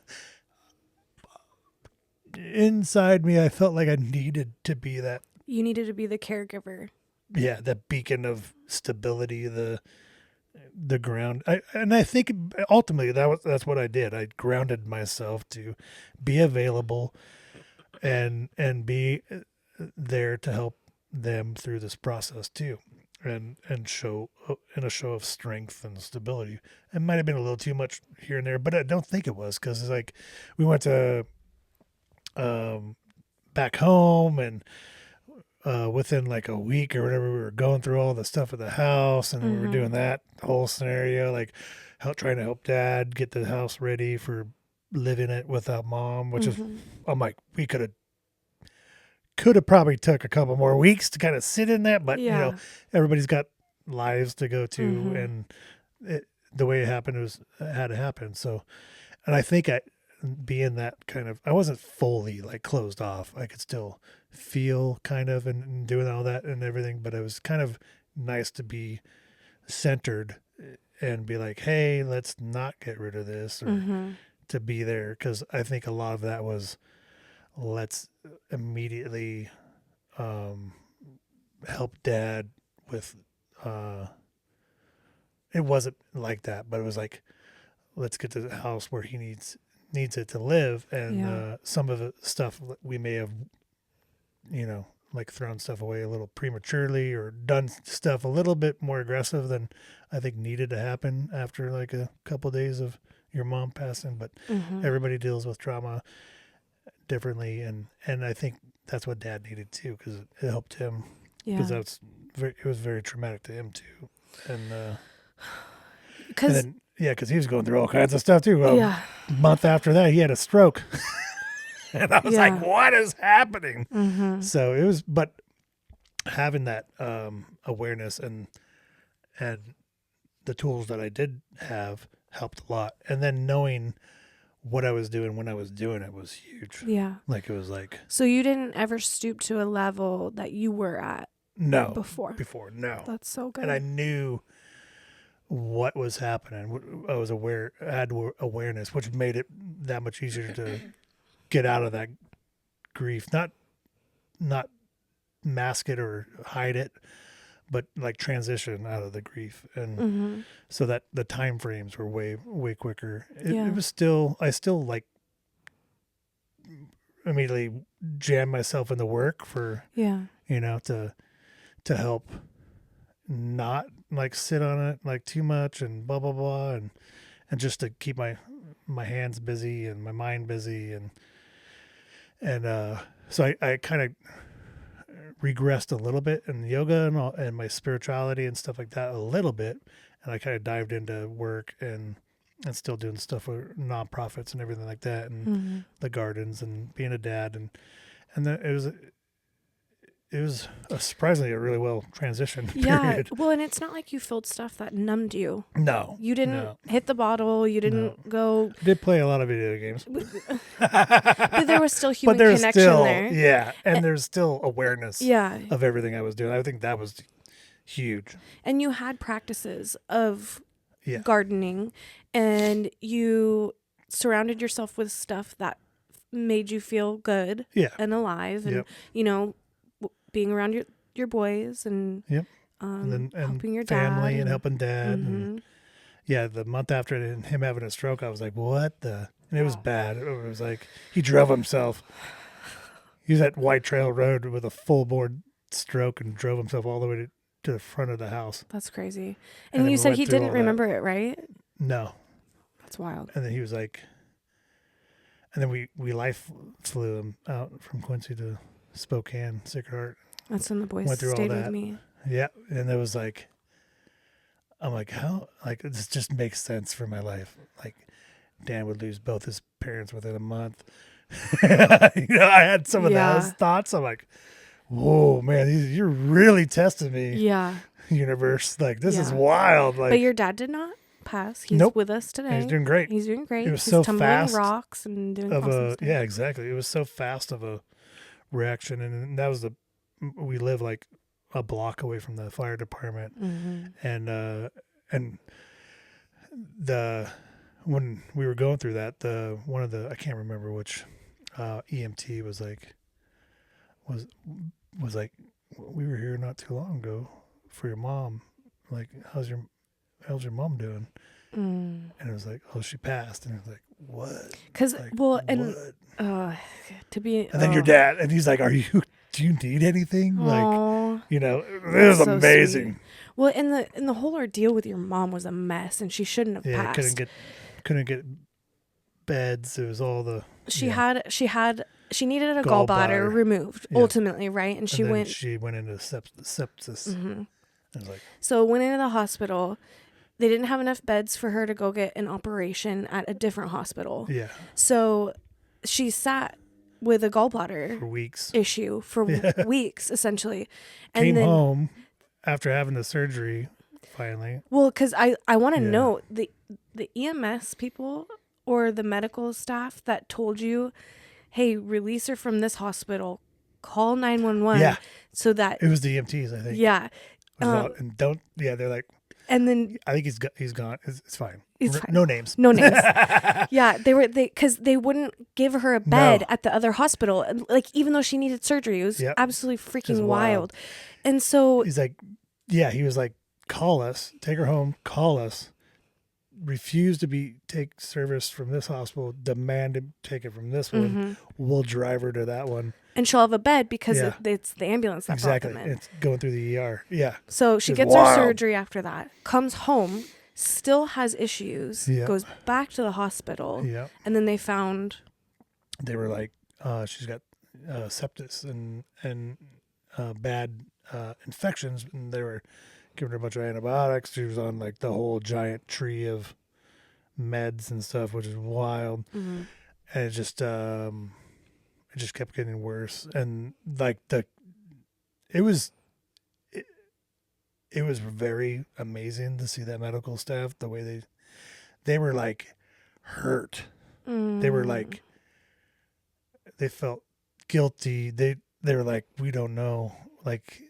Speaker 2: inside me, I felt like I needed to be that,
Speaker 1: You needed to be the caregiver.
Speaker 2: that beacon of stability, the ground. I think ultimately that's what I did. I grounded myself to be available and be there to help them through this process too, and show in a show of strength and stability. It might have been a little too much here and there, but I don't think it was, because it's like we went to back home, and within like a week or whatever, we were going through all the stuff at the house, and we were
Speaker 1: Mm-hmm.
Speaker 2: doing that whole scenario, like trying to help dad get the house ready for living it without mom, which is,
Speaker 1: Mm-hmm.
Speaker 2: I'm like, we could have probably took a couple more weeks to kind of sit in that, but
Speaker 1: Yeah.
Speaker 2: everybody's got lives to go to,
Speaker 1: Mm-hmm.
Speaker 2: and the way it happened it had to happen. So, and I think being that kind of, I wasn't fully like closed off. I could still feel kind of and doing all that and everything, but it was kind of nice to be centered and be like, hey, let's not get rid of this, or
Speaker 1: Mm-hmm.
Speaker 2: to be there. Cause I think a lot of that was, let's immediately um, help dad with, uh, it wasn't like that, but it was like, let's get to the house where he needs it to live. And
Speaker 1: Yeah.
Speaker 2: some of the stuff we may have, like thrown stuff away a little prematurely, or done stuff a little bit more aggressive than I think needed to happen after like a couple of days of your mom passing. But
Speaker 1: Mm-hmm.
Speaker 2: everybody deals with trauma differently, and I think that's what dad needed too, because it helped him, because
Speaker 1: Yeah.
Speaker 2: it was very traumatic to him too. And
Speaker 1: Because,
Speaker 2: then because he was going through all kinds of stuff too.
Speaker 1: yeah.
Speaker 2: A month after that, he had a stroke. And I was like,
Speaker 1: Yeah.
Speaker 2: what is happening?
Speaker 1: Mm-hmm.
Speaker 2: So it was, but having that awareness and the tools that I did have helped a lot. And then knowing what I was doing when I was doing it was huge.
Speaker 1: Yeah.
Speaker 2: Like, it was like,
Speaker 1: So you didn't ever stoop to a level that you were at
Speaker 2: no,
Speaker 1: before.
Speaker 2: no.
Speaker 1: That's so good.
Speaker 2: And I knew what was happening. I was aware, I had awareness, which made it that much easier to get out of that grief. Not mask it or hide it, but like transition out of the grief. And
Speaker 1: Mm-hmm.
Speaker 2: so that the time frames were way quicker.
Speaker 1: Yeah.
Speaker 2: It was still, I still like immediately jam myself into work for,
Speaker 1: Yeah.
Speaker 2: to help not like sit on it like too much and blah blah blah, and just to keep my hands busy and my mind busy, and so I kind of regressed a little bit in yoga and my spirituality and stuff like that a little bit, and I kind of dived into work and still doing stuff for nonprofits and everything like that, and
Speaker 1: Mm-hmm.
Speaker 2: the gardens and being a dad, and it was a surprisingly a really well transition
Speaker 1: Yeah.
Speaker 2: period.
Speaker 1: Well, and it's not like you filled stuff that numbed you.
Speaker 2: No,
Speaker 1: You didn't
Speaker 2: no,
Speaker 1: hit the bottle. You didn't
Speaker 2: no.
Speaker 1: go.
Speaker 2: I did play a lot of video games,
Speaker 1: But there was still human
Speaker 2: but there's
Speaker 1: connection
Speaker 2: still
Speaker 1: there.
Speaker 2: yeah, and there's still awareness
Speaker 1: Yeah.
Speaker 2: of everything I was doing. I think that was huge.
Speaker 1: And you had practices of
Speaker 2: Yeah.
Speaker 1: gardening, and you surrounded yourself with stuff that made you feel good
Speaker 2: Yeah.
Speaker 1: and alive, and
Speaker 2: Yep.
Speaker 1: being around your boys and
Speaker 2: Yep. And
Speaker 1: helping your
Speaker 2: family
Speaker 1: dad
Speaker 2: and helping dad.
Speaker 1: Mhm.
Speaker 2: And yeah, the month after him having a stroke, I was like, what the? And it was bad. It was like he drove himself. He was at White Trail Road with a full board stroke and drove himself all the way to the front of the house.
Speaker 1: That's crazy.
Speaker 2: And
Speaker 1: And
Speaker 2: then
Speaker 1: you
Speaker 2: we
Speaker 1: said
Speaker 2: went
Speaker 1: he
Speaker 2: through all
Speaker 1: didn't
Speaker 2: that.
Speaker 1: remember it, right?
Speaker 2: No.
Speaker 1: That's wild.
Speaker 2: And then he was like, and then we life flew him out from Quincy to Spokane, Sacred Heart.
Speaker 1: That's when the boys
Speaker 2: Went through all
Speaker 1: stayed with
Speaker 2: that.
Speaker 1: me.
Speaker 2: Yeah. And it was like, I'm like, how? Like, this just makes sense for my life. Like, Dan would lose both his parents within a month. I had some of those thoughts. I'm like, whoa, man, you're really testing me,
Speaker 1: Yeah.
Speaker 2: universe. Like, this is
Speaker 1: Yeah.
Speaker 2: wild. Like,
Speaker 1: But your dad did not pass. He's
Speaker 2: Nope.
Speaker 1: with us today.
Speaker 2: he's doing great.
Speaker 1: He's doing great.
Speaker 2: It was
Speaker 1: He's
Speaker 2: so
Speaker 1: tumbling
Speaker 2: fast
Speaker 1: rocks and doing
Speaker 2: Of
Speaker 1: awesome
Speaker 2: a
Speaker 1: stuff.
Speaker 2: yeah, exactly. It was so fast of a reaction, and that was we live like a block away from the fire department,
Speaker 1: Mm-hmm.
Speaker 2: and the when we were going through that, one of the I can't remember which EMT was like we were here not too long ago for your mom. Like, how's your mom doing?
Speaker 1: Mm.
Speaker 2: And it was like, oh, she passed. And it was like, what?
Speaker 1: Because
Speaker 2: Like,
Speaker 1: and
Speaker 2: what?
Speaker 1: to be
Speaker 2: And then your dad, and he's like, do you need anything? Like,
Speaker 1: Aw.
Speaker 2: it was
Speaker 1: So
Speaker 2: amazing.
Speaker 1: sweet. Well, and the whole ordeal with your mom was a mess, and she shouldn't have
Speaker 2: Yeah,
Speaker 1: passed.
Speaker 2: couldn't get beds. It was all the
Speaker 1: She needed a
Speaker 2: Gallbladder.
Speaker 1: gallbladder removed
Speaker 2: Yeah.
Speaker 1: ultimately, right? And she
Speaker 2: and then
Speaker 1: went.
Speaker 2: she went into sepsis.
Speaker 1: Mhm.
Speaker 2: I was like,
Speaker 1: So went into the hospital. They didn't have enough beds for her to go get an operation at a different hospital.
Speaker 2: yeah,
Speaker 1: So she sat with a gallbladder
Speaker 2: for weeks.
Speaker 1: issue for
Speaker 2: Yeah.
Speaker 1: weeks, essentially. And
Speaker 2: Came
Speaker 1: then,
Speaker 2: home after having the surgery, finally.
Speaker 1: well, because I want to
Speaker 2: Yeah.
Speaker 1: know the EMS people or the medical staff that told you, hey, release her from this hospital, call 911.
Speaker 2: Yeah.
Speaker 1: So that,
Speaker 2: It was the EMTs, I think.
Speaker 1: yeah.
Speaker 2: And they're like,
Speaker 1: And then
Speaker 2: I think he's gone. It's fine.
Speaker 1: It's fine.
Speaker 2: No names.
Speaker 1: no names. Yeah, because they wouldn't give her a bed
Speaker 2: No.
Speaker 1: at the other hospital, and like even though she needed surgery, it was
Speaker 2: Yep.
Speaker 1: absolutely freaking
Speaker 2: Just
Speaker 1: wild.
Speaker 2: wild.
Speaker 1: And so
Speaker 2: He's like, he was like, call us, take her home, call us. Refuse to take service from this hospital. Demand to take it from this one.
Speaker 1: Mhm.
Speaker 2: We'll drive her to that one.
Speaker 1: and she'll have a bed because
Speaker 2: Yeah.
Speaker 1: it's the ambulance that
Speaker 2: Exactly.
Speaker 1: brought them in.
Speaker 2: It's going through the ER. Yeah.
Speaker 1: So she
Speaker 2: It's
Speaker 1: gets her
Speaker 2: wild.
Speaker 1: surgery after that, comes home, still has issues,
Speaker 2: Yep.
Speaker 1: goes back to the hospital,
Speaker 2: Yeah.
Speaker 1: and then they found
Speaker 2: They were like, she's got sepsis and bad infections, and they were giving her a bunch of antibiotics. She was on like the whole giant tree of meds and stuff, which is wild.
Speaker 1: mhm.
Speaker 2: And it just kept getting worse. And like it was very amazing to see that medical staff, the way they were like hurt. They were like, they felt guilty. They were like, we don't know, like,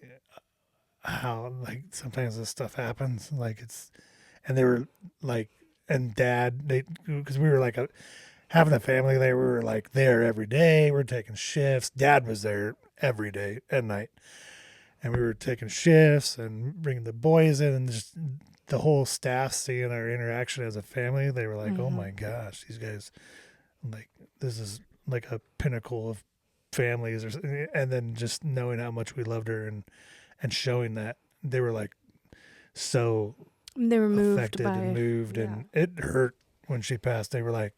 Speaker 2: how, like, sometimes this stuff happens. Like, and they were like, and dad, because we were like having a family there, we were like there every day. We're taking shifts. Dad was there every day at night. And we were taking shifts and bringing the boys in, and just the whole staff seeing our interaction as a family. They were like, oh my gosh, these guys, like, this is like a pinnacle of families, and then just knowing how much we loved her and showing that they were like so
Speaker 1: They were moved
Speaker 2: affected
Speaker 1: by,
Speaker 2: and moved,
Speaker 1: yeah.
Speaker 2: and it hurt when she passed. They were like,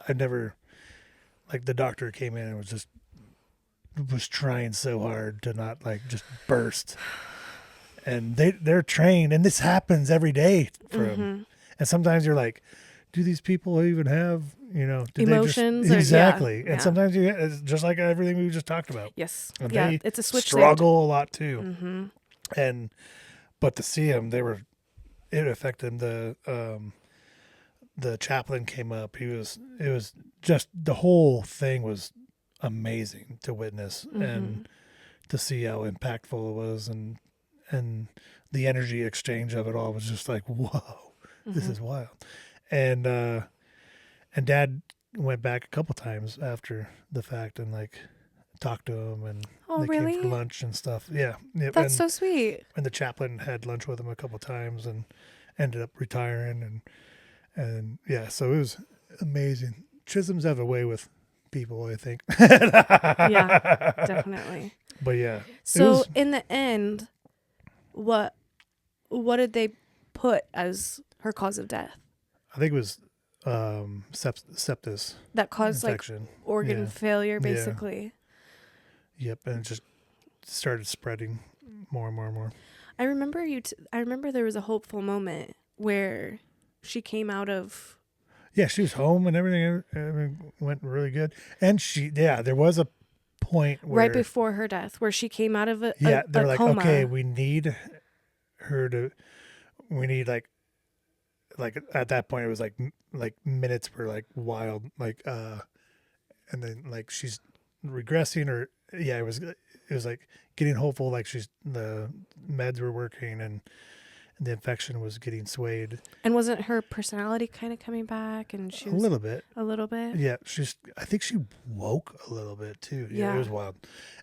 Speaker 2: I never, like the doctor came in and was trying so hard to not like just burst. And they're trained, and this happens every day for them. And sometimes you're like, do these people even have, do
Speaker 1: emotions?
Speaker 2: they just exactly?
Speaker 1: Yeah.
Speaker 2: And sometimes it's just like everything we just talked about.
Speaker 1: Yes.
Speaker 2: And
Speaker 1: yeah.
Speaker 2: they
Speaker 1: It's a switch.
Speaker 2: struggle a lot too. And but to see them, it affected them. The chaplain came up. It was just the whole thing was amazing to witness and to see how impactful it was, and the energy exchange of it all was just like, whoa, this is wild. And Dad went back a couple times after the fact and like talked to him, and
Speaker 1: Oh,
Speaker 2: they
Speaker 1: really?
Speaker 2: came for lunch and stuff. Yeah,
Speaker 1: That's so sweet.
Speaker 2: And the chaplain had lunch with him a couple times and ended up retiring, and yeah, so it was amazing. Chisholms have a way with people, I think.
Speaker 1: Yeah, definitely.
Speaker 2: But yeah.
Speaker 1: So in the end, what did they put as her cause of death?
Speaker 2: I think it was sepsis.
Speaker 1: That caused
Speaker 2: infection.
Speaker 1: like organ failure, basically.
Speaker 2: Yep, and it just started spreading more and more and more.
Speaker 1: I remember I remember there was a hopeful moment where she came out of.
Speaker 2: Yeah, she was home and everything went really good. And there was a point where
Speaker 1: Right before her death, where she came out of
Speaker 2: they're like,
Speaker 1: coma.
Speaker 2: okay, we need like at that point it was like minutes were like wild, like and then like she's regressing, or it was like getting hopeful, like the meds were working and the infection was getting swayed.
Speaker 1: And wasn't her personality kind of coming back? And she was
Speaker 2: a little bit.
Speaker 1: Yeah,
Speaker 2: I think she woke a little bit too.
Speaker 1: Yeah.
Speaker 2: It was wild.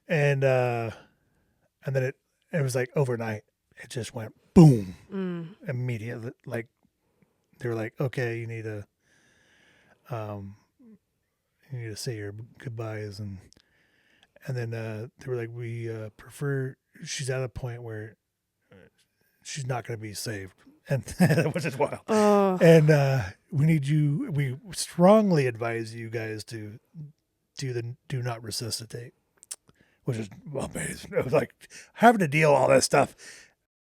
Speaker 2: And then it was like overnight. It just went boom immediately. Like they were like, okay, you need to say your goodbyes, and then they were like, we prefer. She's at a point where she's not going to be saved, and which is wild.
Speaker 1: Oh.
Speaker 2: And we strongly advise you guys to do not resuscitate, which is amazing. It was like having to deal with all that stuff